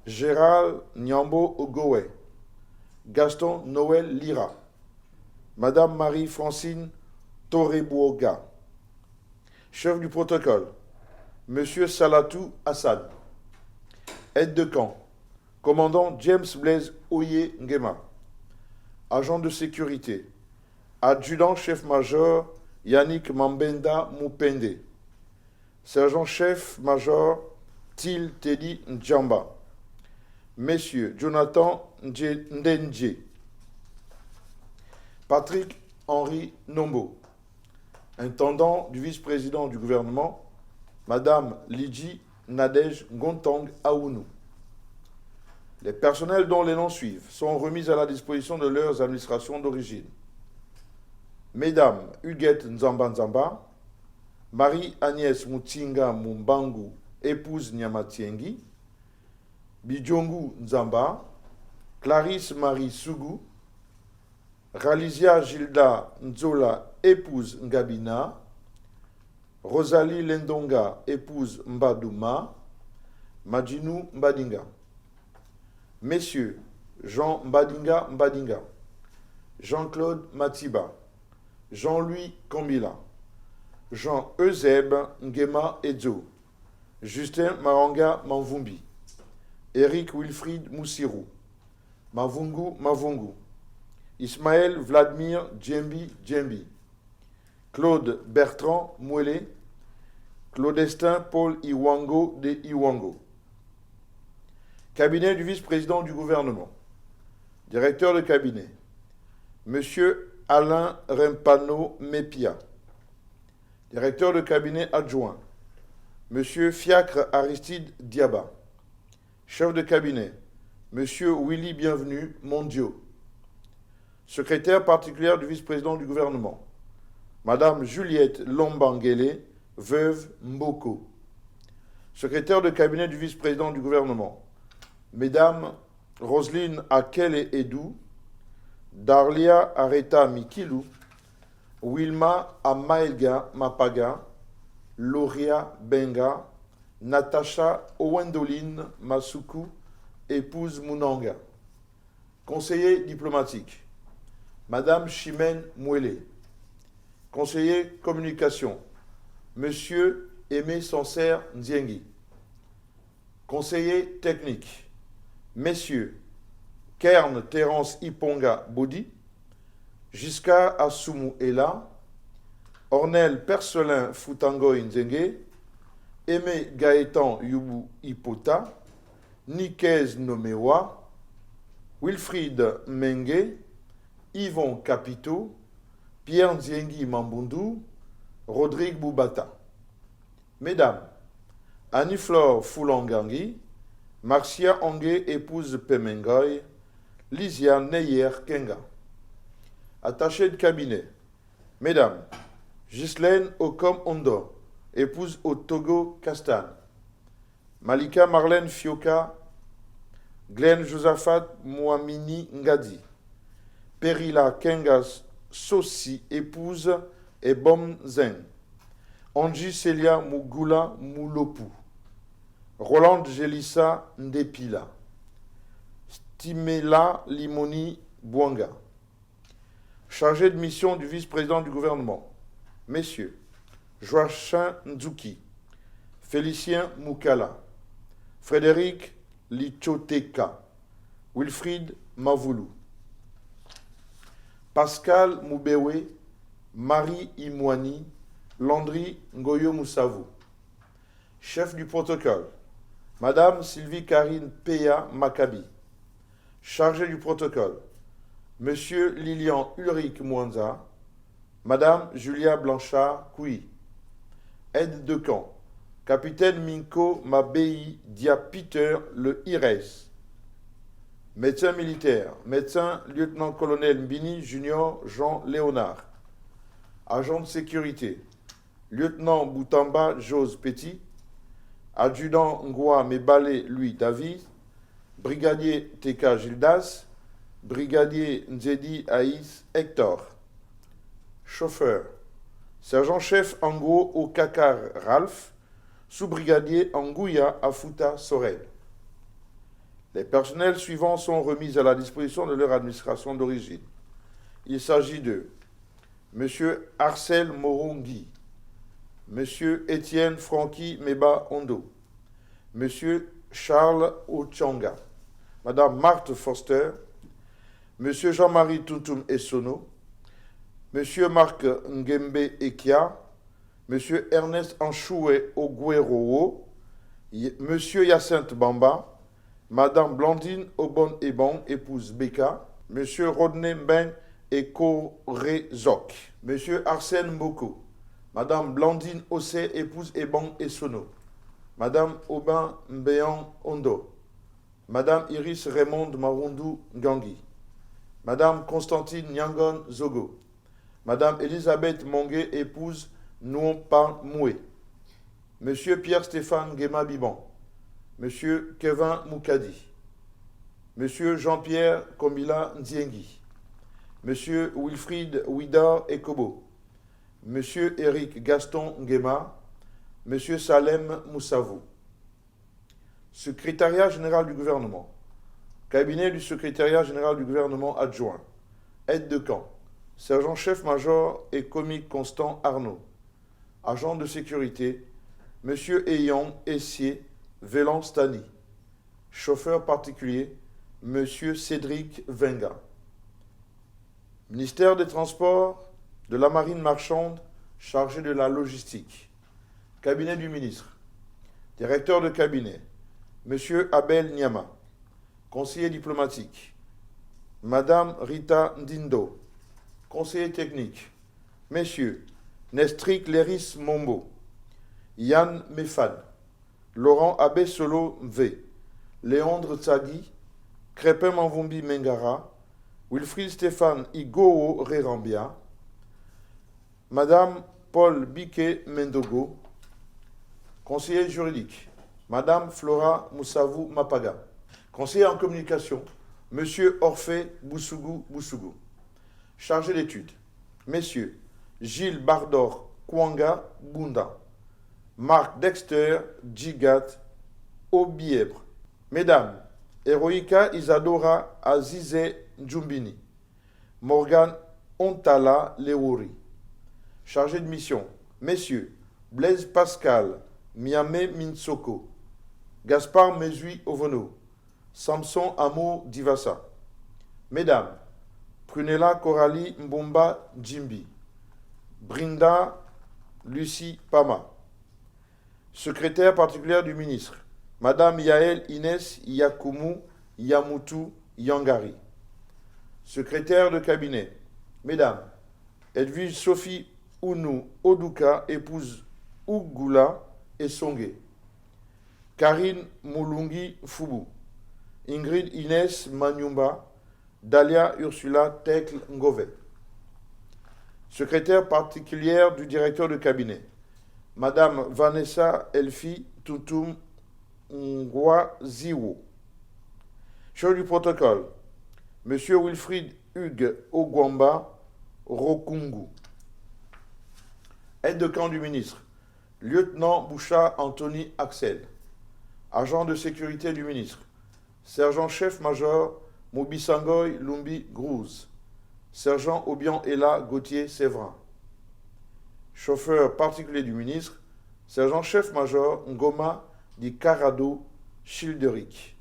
Gérald Nyambo Ogowe, Gaston Noël Lira, Madame Marie-Francine Torrebouoga. Chef du protocole, Monsieur Salatou Assad. Aide de camp, commandant James Blaise Oye Ngema. Agent de sécurité, adjudant-chef-major Yannick Mambenda Mupende. Sergent-chef-major Til Teddy Ndjamba. Messieurs Jonathan Ndenje. Patrick Henri Nombo. Intendant du vice-président du gouvernement, Madame Lidji Nadej Gontang Aounou. Les personnels dont les noms suivent sont remis à la disposition de leurs administrations d'origine. Mesdames Huguette Nzamba Nzamba, Marie-Agnès Moutinga Mumbangu, épouse Nyamatiengi, Bidjongu Nzamba, Clarisse Marie Sougou, Ralizia Gilda Nzola, épouse Ngabina, Rosalie Lendonga, épouse Mbadouma, Madjinou Mbadinga. Messieurs Jean Mbadinga Mbadinga, Jean-Claude Matiba, Jean-Louis Kombila, Jean Euseb Ngema Edzo, Justin Maranga Manvumbi, Eric Wilfried Moussirou, Mavungu Mavungu, Ismaël Vladimir Djembi Djembi, Claude Bertrand Mouelé, Claudestin Paul Iwango de Iwango. Cabinet du vice-président du gouvernement. Directeur de cabinet, Monsieur Alain Rempano Mepia. Directeur de cabinet adjoint, M. Fiacre Aristide Diaba. Chef de cabinet, M. Willy Bienvenu Mondio. Secrétaire particulière du vice-président du gouvernement, Madame Juliette Lombangele, veuve Mboko. Secrétaire de cabinet du vice-président du gouvernement, Mesdames Roselyne Akele Edou, Darlia Areta Mikilou, Wilma Amaelga Mapaga, Loria Benga, Natacha Owendoline Masuku, épouse Munanga. Conseiller diplomatique, Madame Chimène Mouélé. Conseiller communication, Monsieur Aimé Sancerre Nziengi. Conseiller technique, Messieurs Kern Terence Iponga Bodi, Giscard Assoumou Ela, Ornel Percelin Foutangoy Nzenge, Aimé Gaëtan Yubu Ipota, Nikez Nomewa, Wilfried Menge, Yvon Capito, Pierre Nziengi Mambundu, Rodrigue Boubata. Mesdames, Annie-Flore Foulangangi, Marcia Ongue, épouse Pemengoy, Lysia Neyer Kenga. Attaché de cabinet, Mesdames, Ghislaine Okom Ondo, épouse au Togo Castan. Malika Marlène Fioka, Glenn Josaphat Mouamini Ngadi. Perila Kengas Sossi, épouse et Bom Zeng. Angie Celia Mugula Moulopu. Roland Gelissa Ndepila. Stimela Limoni Bouanga. Chargé de mission du vice-président du gouvernement, Messieurs Joachim Nzouki, Félicien Moukala, Frédéric Lichoteka, Wilfried Mavoulou, Pascal Moubewe, Marie Imouani, Landry Ngoyo Moussavou. Chef du protocole, Madame Sylvie Karine Péa Maccabi. Chargé du protocole, Monsieur Lilian Ulrich Mwanza, Madame Julia Blanchard Koui. Aide de camp, Capitaine Minko Mabei Dia Peter Le Ires. Médecin militaire, médecin lieutenant-colonel Mbini Junior Jean Léonard. Agent de sécurité, lieutenant Boutamba Jose Petit. Adjudant Ngoa Mebale Louis David. Brigadier Teka Gildas. Brigadier Nzedi Aïs Hector. Chauffeur, sergent-chef Ango Okakar Ralph, sous-brigadier Angouya Afuta Sorel. Les personnels suivants sont remis à la disposition de leur administration d'origine. Il s'agit de M. Arcel Morongui, M. Étienne Francky Meba Ondo, M. Charles Ochanga, Mme Marthe Foster, M. Jean-Marie Tuntum Essono, M. Marc Ngembe Ekia, M. Ernest Anchoué Ogueroo, M. Hyacinthe Bamba, Mme Blandine Obon Ebon, épouse Beka, M. Rodney Mbeng Ekorezok, M. Arsène Mboko, Mme Blandine Ossé, épouse Ebon Essono, Mme Aubin Mbéan Ondo, Mme Iris Raymond Marundu Ngangui, Mme Constantine Nyangon Zogo, Madame Elisabeth Mongué, épouse Nouampa Moué, Monsieur Pierre-Stéphane Guéma Biban, Monsieur Kevin Moukadi, Monsieur Jean-Pierre Komila Nziengi, Monsieur Wilfried Ouidar Ekobo, Monsieur Éric Gaston Nguema, Monsieur Salem Moussavou. Secrétariat général du gouvernement, cabinet du secrétariat général du gouvernement adjoint, aide de camp, sergent-chef major et commis Constant Arnaud, agent de sécurité, Monsieur Eyong Essier Vélan Stani, chauffeur particulier, Monsieur Cédric Venga. Ministère des Transports, de la Marine marchande, chargé de la logistique. Cabinet du ministre. Directeur de cabinet, Monsieur Abel Niama. Conseiller diplomatique, Madame Rita Ndindo. Conseiller technique, messieurs Nestrik Léris Mombo, Yann Mefan, Laurent Abbé Solo V, Léandre Tsagui, Crépin Manvumbi Mengara, Wilfried Stéphane Igoo Rerambia, Madame Paul Biquet Mendogo, conseiller juridique, Madame Flora Moussavou Mapaga, conseiller en communication, Monsieur Orphée Boussougou, chargé d'études, Messieurs Gilles Bardor Kwanga Bunda, Marc Dexter Djigat Obiebre, Mesdames Eroïka Isadora Azize Djumbini, Morgane Ontala Leouri, chargé de mission, Messieurs Blaise Pascal Miame Minsoko, Gaspard Mezui Ovono, Samson Amo Divasa, Mesdames Prunella Coralie Mbomba Djimbi, Brinda Lucie Pama, secrétaire particulière du ministre, Madame Yael Inès Yakumu Yamutu Yangari, secrétaire de cabinet, Mesdames Edwige Sophie Ounou Oduka, épouse Ougoula et Songé, Karine Moulungi Foubou, Ingrid Inès Manyumba, Dalia Ursula Tekl Ngove, secrétaire particulière du directeur de cabinet, Madame Vanessa Elfi Toutoum Ngwa-Ziwo. Chef du protocole, Monsieur Wilfried Hugues Ogwamba Rokungu. Aide de camp du ministre, Lieutenant Boucha Anthony Axel. Agent de sécurité du ministre, Sergent-chef-major Mobisangoy Lumbi Grouz. Sergent Obian Ella Gauthier Séverin. Chauffeur particulier du ministre, Sergent-chef-major Ngoma Di Carado Childeric.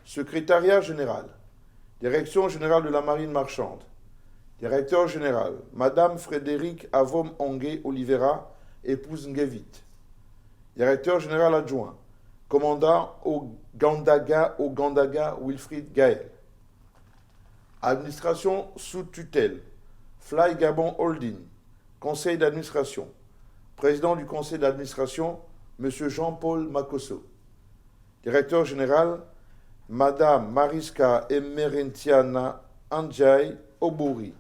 Secrétariat général, Direction générale de la marine marchande. Directeur général, Madame Frédéric Avom Ongue Olivera, épouse Ngevit. Directeur général adjoint, Commandant Gandaga Wilfried Gaël. Administration sous tutelle, Fly Gabon Holding. Conseil d'administration, Président du conseil d'administration, M. Jean-Paul Makosso. Directeur général, Madame Mariska Emerentiana Andjay Obori.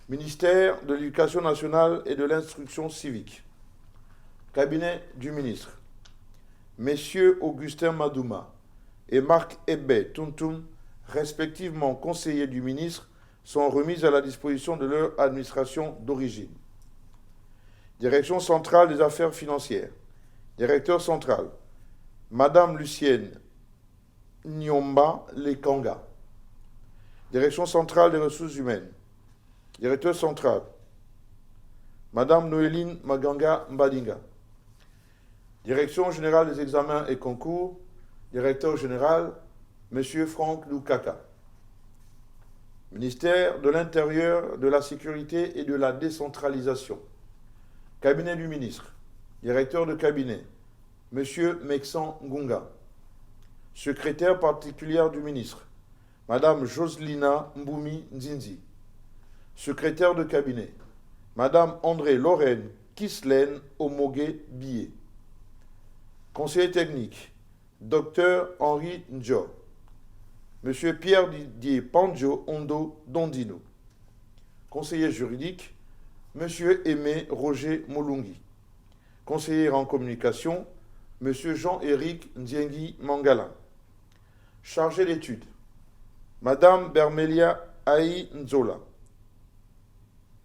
Ministère de l'Éducation nationale et de l'Instruction civique. Cabinet du ministre. Messieurs Augustin Madouma et Marc Ebé Tuntum, respectivement conseillers du ministre, sont remis à la disposition de leur administration d'origine. Direction centrale des affaires financières. Directeur central, Madame Lucienne Nyomba Lekanga. Direction centrale des ressources humaines. Directeur central, Madame Noéline Maganga Mbadinga. Direction générale des examens et concours, Directeur général, Monsieur Franck Lukaka. Ministère de l'Intérieur, de la Sécurité et de la Décentralisation. Cabinet du ministre, Directeur de cabinet, Monsieur Meksan Ngunga. Secrétaire particulière du ministre, Madame Joselina Mboumi Nzinzi. Secrétaire de cabinet, Madame André Lorraine Kislen Omoge Billet. Conseiller technique, Docteur Henri Ndjo. Monsieur Pierre Didier Panjo Ondo Dondino. Conseiller juridique, Monsieur Aimé Roger Molungi. Conseiller en communication, Monsieur Jean-Éric Ndiengi Mangala. Chargé d'études, Madame Bermelia Aï Nzola.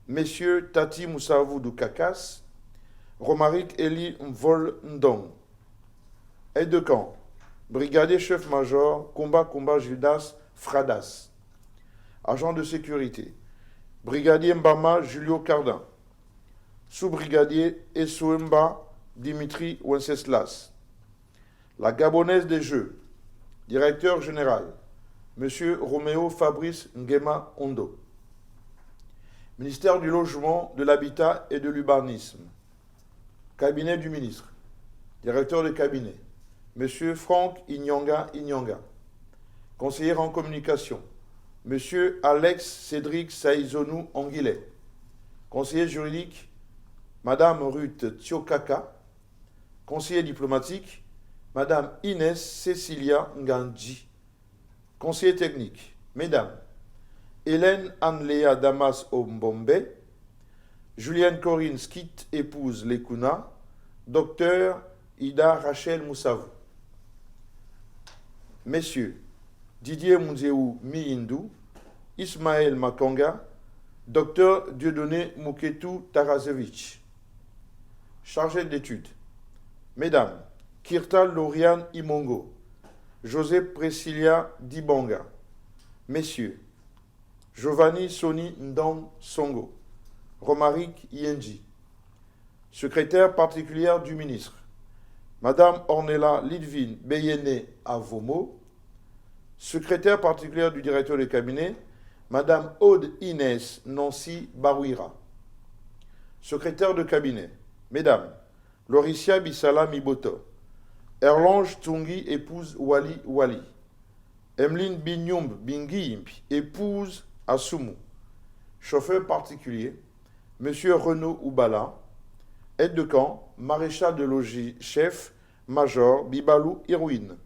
Messieurs Tati Moussavou Doukakas, Romaric Eli Mvol Ndong. Aide de camp, brigadier chef-major Komba Judas Fradas. Agent de sécurité, brigadier Mbama Julio Cardin. Sous-brigadier Essouemba Dimitri Wenceslas. La Gabonaise des Jeux, directeur général, Monsieur Roméo Fabrice Ngema Ondo. Ministère du Logement, de l'Habitat et de l'Urbanisme. Cabinet du ministre. Directeur de cabinet, Monsieur Franck Inyanga. Conseiller en communication, Monsieur Alex Cédric Saïzonou Anguillet. Conseiller juridique, Madame Ruth Tiokaka. Conseiller diplomatique, Madame Inès Cécilia Ngandji. Conseiller technique, Mesdames Hélène Anne-Léa Damas Ombombe, Julienne Corinne Skit, épouse Lekuna, Docteur Ida Rachel Moussavou. Messieurs Didier Mounzeou Mihindou, Ismaël Makanga, Docteur Dieudonné Mouketou Tarazevich. Chargé d'études, Mesdames Kirta Lauriane Imongo, José Presilia Dibanga. Messieurs Giovanni Soni Ndong Songo, Romaric Yenji. Secrétaire particulière du ministre, Madame Ornella Lidvine Beyene Avomo. Secrétaire particulière du directeur de cabinet, Madame Aude Inès Nancy Barouira. Secrétaire de cabinet, Mesdames Lauricia Bissala Miboto, Erlange Tungi, épouse Wali Wali, Emeline Binyumb Bingimp, épouse Assumu. Chauffeur particulier, Monsieur Renaud Oubala. Aide de camp, maréchal de logis, chef, major Bibalou Irwin.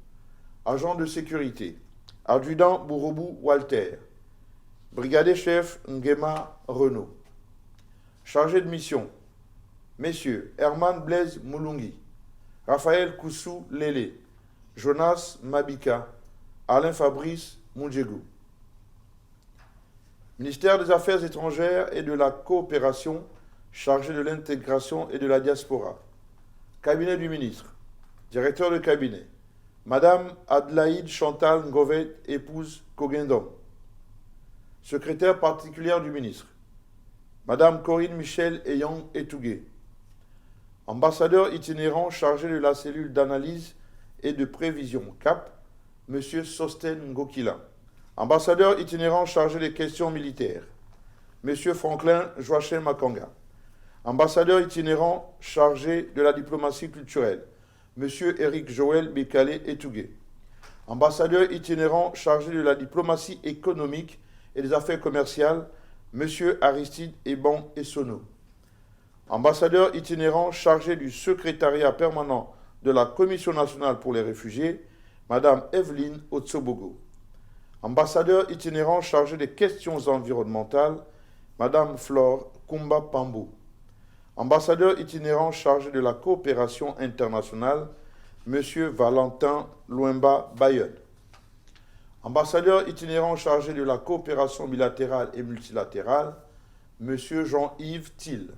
Agent de sécurité, adjudant Bourobou Walter. Brigadier chef Ngema Renaud. Chargé de mission, Messieurs Herman Blaise Moulungi, Raphaël Koussou Lélé, Jonas Mabika, Alain Fabrice Mundjegou. Ministère des Affaires étrangères et de la coopération, chargé de l'intégration et de la diaspora. Cabinet du ministre, directeur de cabinet, Madame Adelaïde Chantal Ngovet, épouse Kogendom. Secrétaire particulière du ministre, Madame Corinne Michel Eyang Etougué. Ambassadeur itinérant chargé de la cellule d'analyse et de prévision CAP, Monsieur Sosten Ngokila. Ambassadeur itinérant chargé des questions militaires, Monsieur Franklin Joachim Makanga. Ambassadeur itinérant chargé de la diplomatie culturelle, Monsieur Éric Joël Bekale Etougué. Ambassadeur itinérant chargé de la diplomatie économique et des affaires commerciales, Monsieur Aristide Eban Essono. Ambassadeur itinérant chargé du secrétariat permanent de la Commission nationale pour les réfugiés, Madame Evelyne Otsobogo. Ambassadeur itinérant chargé des questions environnementales, Madame Flore Kumba Pambo. Ambassadeur itinérant chargé de la coopération internationale, Monsieur Valentin Luemba Bayeux. Ambassadeur itinérant chargé de la coopération bilatérale et multilatérale, Monsieur Jean-Yves Thiel.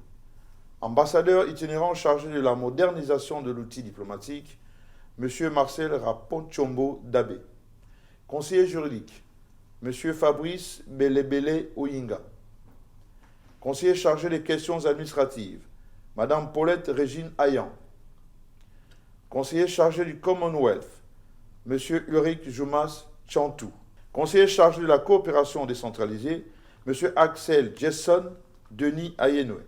Ambassadeur itinérant chargé de la modernisation de l'outil diplomatique, Monsieur Marcel Raponchombo Dabé. Conseiller juridique, Monsieur Fabrice Belebele Oyinga. Conseiller chargé des questions administratives, Madame Paulette Régine Ayan. Conseiller chargé du Commonwealth, Monsieur Ulrich Jumas Chantou. Conseiller chargé de la coopération décentralisée, Monsieur Axel Jesson Denis Ayenoué.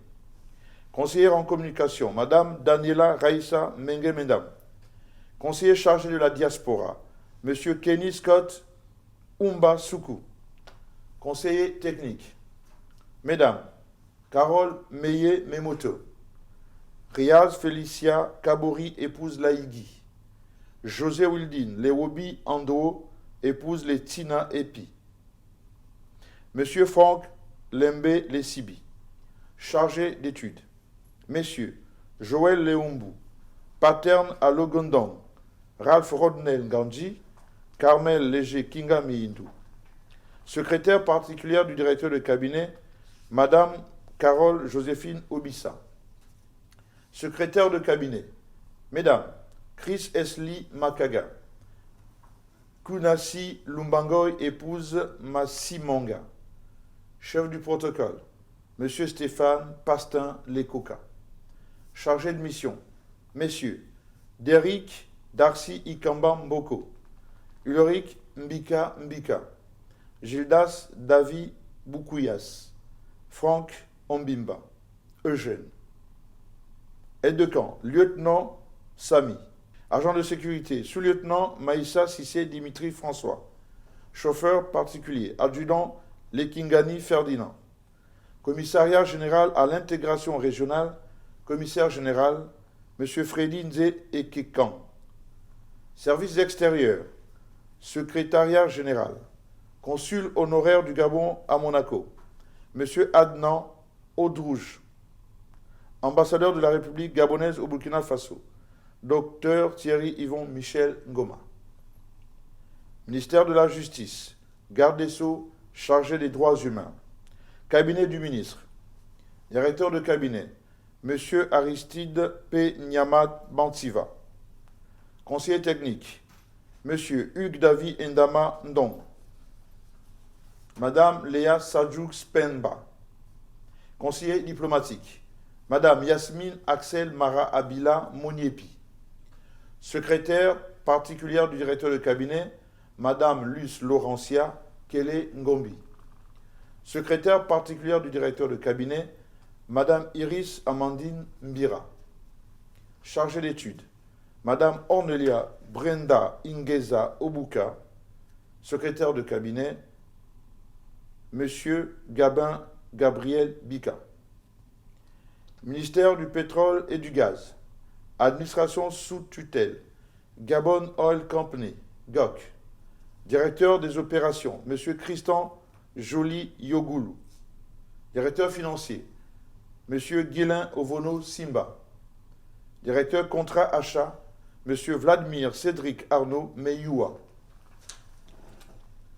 Conseillère en communication, Madame Daniela Raissa Mengemendam. Conseiller chargé de la diaspora, Monsieur Kenny Scott Umba Soukou. Conseiller technique, Mesdames Carole Meye Memoto, Riaz Félicia Kabori, épouse Laïgui, José Wildin Lewobi Ando, épouse Letina Epi, Monsieur Franck Lembe Lesibi, chargé d'études, Messieurs Joël Leumbu, paterne à Logondong, Ralph Rodnell Gandji, Carmel Léger Kingami Hindou. Secrétaire particulière du directeur de cabinet, Madame Carole Joséphine Obissa. Secrétaire de cabinet, Mesdames Chris Esli Makaga, Kunasi Lumbangoy, épouse Massimonga. Chef du protocole, Monsieur Stéphane Pastin Lekoka. Chargé de mission, Messieurs Derrick Darcy Ikamba Mboko, Ulrich Mbika Mbika, Gildas Davi Boukouias, Franck Ombimba, Eugène. Aide de camp, lieutenant Sami. Agent de sécurité, sous-lieutenant Maïssa Sissé Dimitri François. chauffeur particulier, adjudant Lekingani Ferdinand. Commissariat général à l'intégration régionale, commissaire général, M. Freddy Nze Ekekan. Services extérieurs, secrétariat général, consul honoraire du Gabon à Monaco, M. Adnan Audrouge. Ambassadeur de la République gabonaise au Burkina Faso, Dr Thierry Yvon Michel Ngoma. Ministère de la Justice, garde des Sceaux, chargé des droits humains. Cabinet du ministre, directeur de cabinet, M. Aristide P. Nyamad Bantiva. Conseiller technique, M. Hugues Davi Ndama Ndong. Madame Léa Sadjouk Spenba. Conseiller diplomatique, Madame Yasmine Axel Mara Abila Moniepi. Secrétaire particulière du directeur de cabinet, Madame Luce Laurentia Kele Ngombi. Secrétaire particulière du directeur de cabinet, Madame Iris Amandine Mbira. Chargée d'études, Madame Ornelia Brenda Ingeza Obuka. Secrétaire de cabinet, Monsieur Gabin Gabriel Bika. Ministère du pétrole et du gaz. Administration sous tutelle, Gabon Oil Company, GOC. Directeur des opérations, M. Christian Joly Yogoulou. Directeur financier, M. Guilain Ovono Simba. Directeur contrat achat, M. Vladimir Cédric Arnaud Meyoua.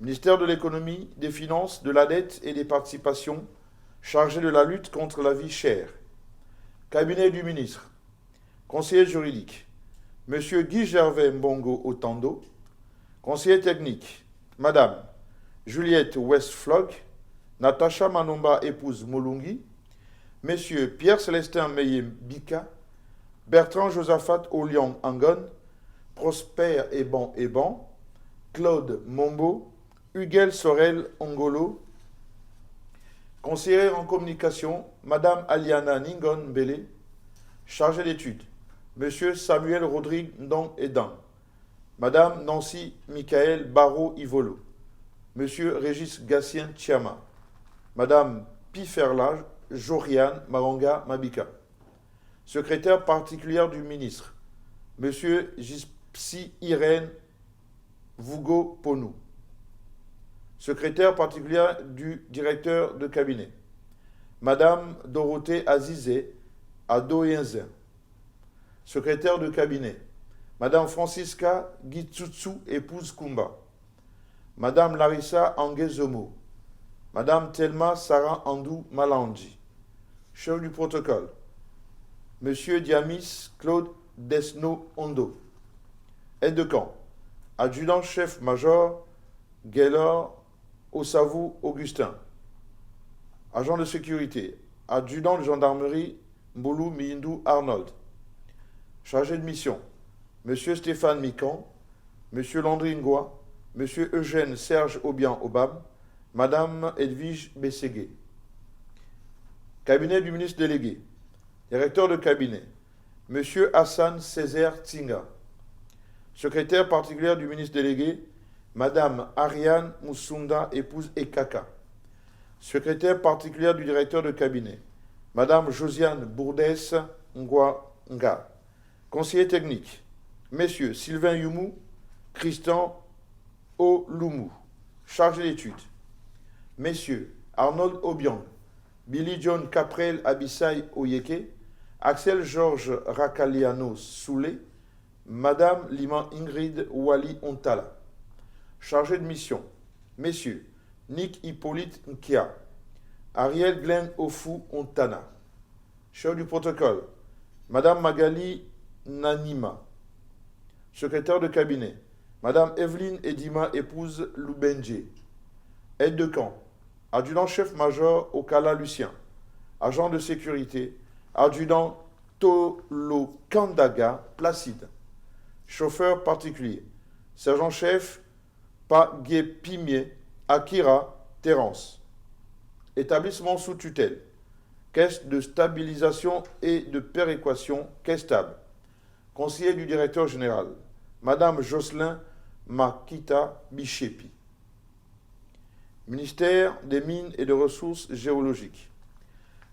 Ministère de l'économie, des finances, de la dette et des participations, chargé de la lutte contre la vie chère. Cabinet du ministre. Conseiller juridique, M. Guy Gervais Mbongo Otando. Conseiller technique, Madame Juliette Westflog, Natacha Manomba épouse Molungi, Messieurs Pierre-Célestin Meye Bika, Bertrand Josaphat Olion Angon, Prosper Eban, Claude Mombo, Huguel Sorel Ongolo. Conseillère en communication, Madame Aliana Ningon Mbele. Chargé d'études, Monsieur Samuel Rodrigue Ndong Edan. Madame Nancy Michael Barrault Ivolo. Monsieur Régis Gatien Tchama. Madame Piferla Joriane Maronga Mabika. Secrétaire particulière du ministre, Monsieur Gypsy Irène Vougo Ponou. Secrétaire particulière du directeur de cabinet, Madame Dorothée Azizé Adoyenzen. Secrétaire de cabinet, Madame Francisca Gitsutsu épouse Kumba. Madame Larissa Angezomo. Madame Thelma Sarah Andou Malanji. Chef du protocole, Monsieur Diamis Claude Desno Ondo. Aide de camp, adjudant-chef-major Gaylor Osavou Augustin. Agent de sécurité, adjudant de gendarmerie Mboulou Miyindou Arnold. Chargé de mission, Monsieur Stéphane Mikan, Monsieur Landry Ngoa, Monsieur Eugène Serge Obian Obam, Madame Edwige Bességué. Cabinet du ministre délégué, directeur de cabinet, Monsieur Hassan Césaire Tsinga. Secrétaire particulière du ministre délégué, Madame Ariane Moussunda, épouse Ekaka. Secrétaire particulière du directeur de cabinet, Madame Josiane Bourdès Ngwa-Nga. Conseiller technique, Messieurs Sylvain Youmou, Christian Oloumou. Chargé d'études, Messieurs Arnold Obiang, Billy John Caprel Abissai Oyeke, Axel Georges Rakaliano Soulé, Madame Liman Ingrid Wali Ontala. Chargé de mission, Messieurs Nick Hippolyte Nkia, Ariel Glenn Ofu Ontana. Chef du protocole, Madame Magali Nanima. Secrétaire de cabinet, Madame Evelyne Edima, épouse Loubenje. Aide de camp, adjudant-chef-major Okala Lucien. Agent de sécurité, adjudant Tolo Kandaga Placide. Chauffeur particulier, sergent-chef Pagé Pimier Akira Terence. Établissement sous tutelle, caisse de stabilisation et de péréquation, caisse stable. Conseiller du directeur général, Madame Jocelyn Makita Bichepi. Ministère des Mines et des Ressources géologiques.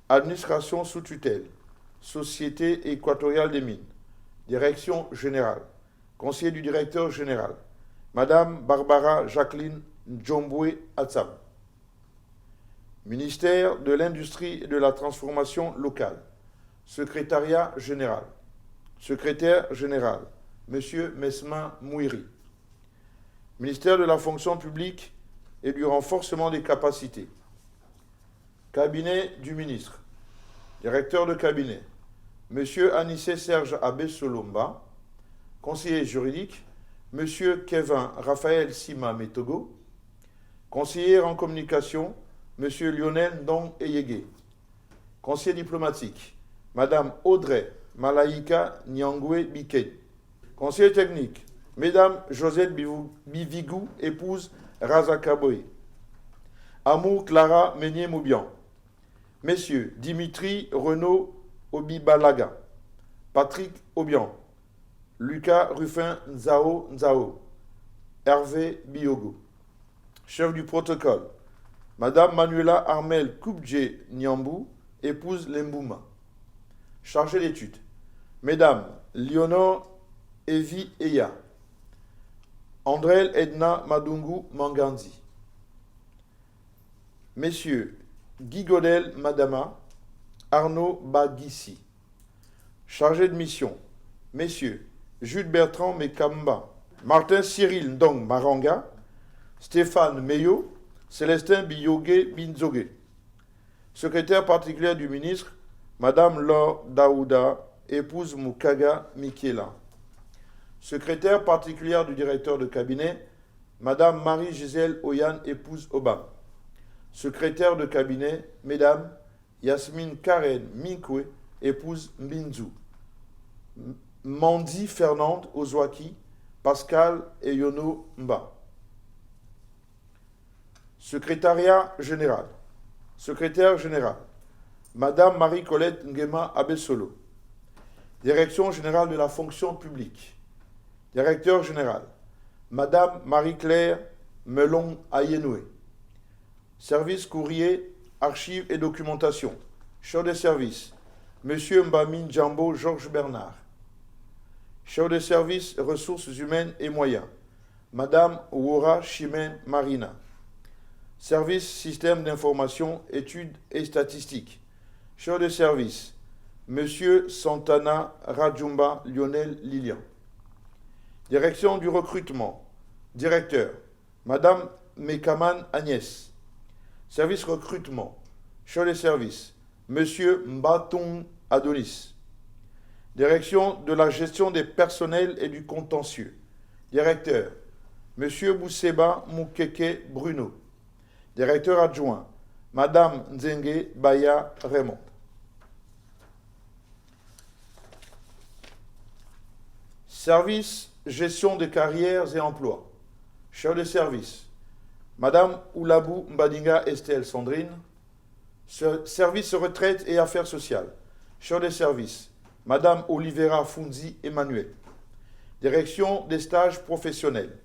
Administration sous tutelle. Société équatoriale des mines. Direction générale. Conseiller du directeur général. Madame Barbara Jacqueline Ndjombwe Atsam. Ministère de l'Industrie et de la Transformation locale. Secrétariat général. Secrétaire général, Monsieur Mesmin Mouiri. Ministère de la Fonction publique et du renforcement des capacités. Cabinet du ministre. Directeur de cabinet, Monsieur Anissé Serge Abbé Solomba. Conseiller juridique, Monsieur Kevin Raphaël Sima Metogo. Conseiller en communication, Monsieur Lionel Ndong Eyege. Conseiller diplomatique, Madame Audrey Malaïka Nyangwe Biken. Conseiller technique, Mesdames Josette Bivigou, épouse Raza Kaboé. Amour Clara Meunier-Moubian. Messieurs Dimitri Renaud Obibalaga. Patrick Obian. Lucas Ruffin Nzao. Hervé Biogo. Chef du protocole, Madame Manuela Armel Koubdje Nyambou, épouse Lembouma. Chargé d'études, Mesdames Léonore Evi Eya. Andrel Edna Madungu Mangandi. Messieurs Guy Godel Madama, Arnaud Bagissi. Chargé de mission, Messieurs Jules Bertrand Mekamba, Martin Cyril Ndong Maranga, Stéphane Meyo, Célestin Biyoge Binzoge. Secrétaire particulière du ministre, Madame Laure Daouda, épouse Mukaga Mikiela. Secrétaire particulière du directeur de cabinet, Madame Marie-Gisèle Oyan, épouse Obam. Secrétaire de cabinet, Mesdames Yasmine Karen Minkwe, épouse Mbinzu. Mandy Fernande Ozwaki, Pascal Eyono Mba. Secrétariat général. Secrétaire général, Madame Marie-Colette Nguema Abessolo. Direction générale de la fonction publique. Directeur général, Madame Marie-Claire Melon Ayenoué. Service courrier, archives et documentation. Chef de service, Monsieur Mbamine Djambo Georges Bernard. Chef de service, ressources humaines et moyens, Madame Ouora Chimène Marina. Service système d'information, études et statistiques. Chef de service, Monsieur Santana Rajumba Lionel Lilian. Direction du recrutement. Directeur, Madame Mekaman Agnès. Service recrutement. Chef de service, Monsieur Mbatong Adonis. Direction de la gestion des personnels et du contentieux. Directeur, Monsieur Bousseba Moukeke Bruno. Directeur adjoint, Madame Nzenge Baya Raymond. Service, gestion des carrières et emplois. Chef de service, Madame Oulabou Mbadinga Estelle Sandrine. Service retraite et affaires sociales. Chef de service, Madame Olivera Funzi Emmanuel. Direction des stages professionnels.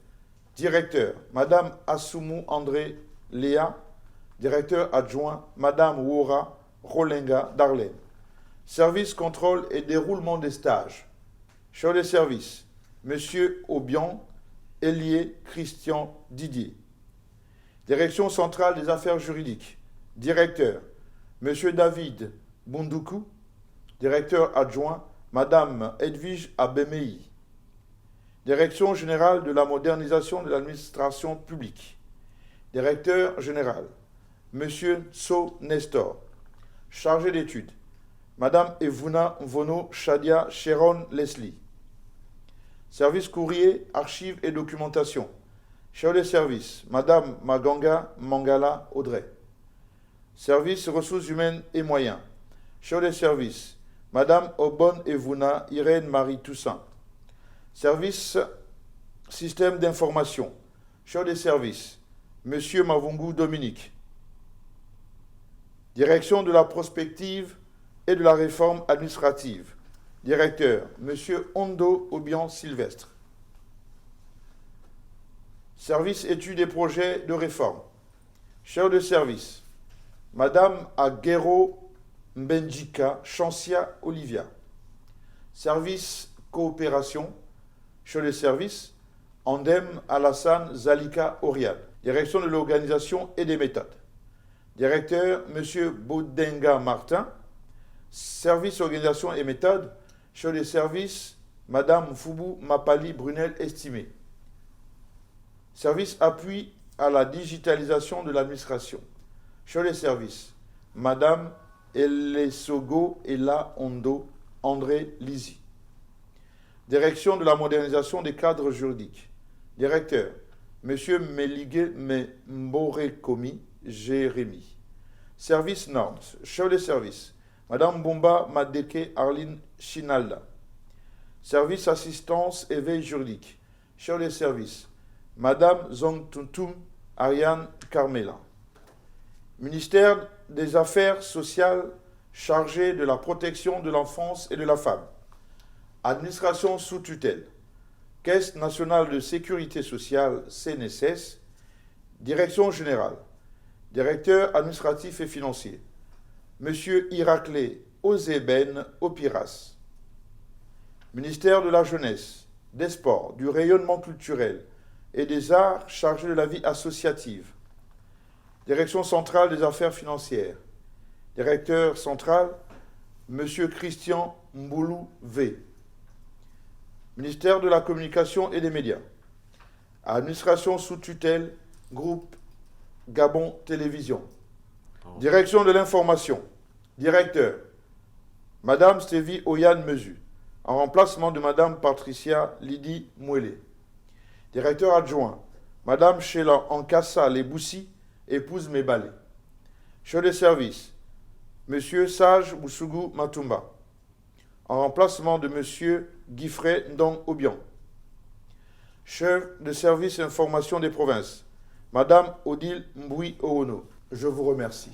Directeur, Madame Assoumou André Léa. Directeur adjoint, Madame Wora Rolenga Darlene. Service contrôle et déroulement des stages. Chef de service, Monsieur Obian Elie Christian Didier. Direction centrale des affaires juridiques. Directeur, Monsieur David Bundoukou. Directeur adjoint, Madame Edwige Abemei. Direction générale de la modernisation de l'administration publique. Directeur général, Monsieur Tso Nestor. Chargé d'études, Madame Evuna Mvono Shadia Sharon Leslie. Service courrier, archives et documentation. Chef de service, Madame Maganga Mangala Audrey. Service ressources humaines et moyens. Chef de service, Madame Obon Evuna Irène Marie Toussaint. Service système d'information. Chef de service, Monsieur Mavungu Dominique. Direction de la prospective et de la réforme administrative. Directeur, Monsieur Ondo Obian Sylvestre. Service études et projets de réforme. Chef de service, Madame Aguero Mbenjika Chancia Olivia. Service coopération, chef de service, Andem Alassane Zalika Oriane. Direction de l'organisation et des méthodes. Directeur, M. Bodenga Martin. Service organisation et méthode, chef de service, Madame Foubou Mapali Brunel Estimé. Service appui à la digitalisation de l'administration. Chef de service, Madame Elesogo Ela Ondo André Lizy. Direction de la modernisation des cadres juridiques. Directeur, M. Melige Mborekomi Jérémy. Service normes. Chef de service, Madame Bomba Madeke Arline Chinalda. Service assistance et veille juridique. Chef de service, Madame Zongtuntum Ariane Carmela. Ministère des Affaires sociales chargé de la protection de l'enfance et de la femme. Administration sous tutelle. Caisse nationale de sécurité sociale, CNSS. Direction générale. Directeur administratif et financier, Monsieur Iraclé Ozeben Opiras. Ministère de la Jeunesse, des Sports, du rayonnement culturel et des arts chargé de la vie associative. Direction centrale des affaires financières. Directeur central, Monsieur Christian Mboulou V. Ministère de la Communication et des Médias. Administration sous tutelle, groupe Gabon Télévision. Direction de l'information. Directeur, Madame Stévie Oyane Mezu, en remplacement de Madame Patricia Lydie Mouélé. Directeur adjoint, Madame Sheila Ankassa Leboussi, épouse Mébalé. Chef de service, Monsieur Sage Boussougou Matumba, en remplacement de Monsieur Guifrey Ndong Obian. Chef de service information des provinces, Madame Odile Mboui Oono. Je vous remercie.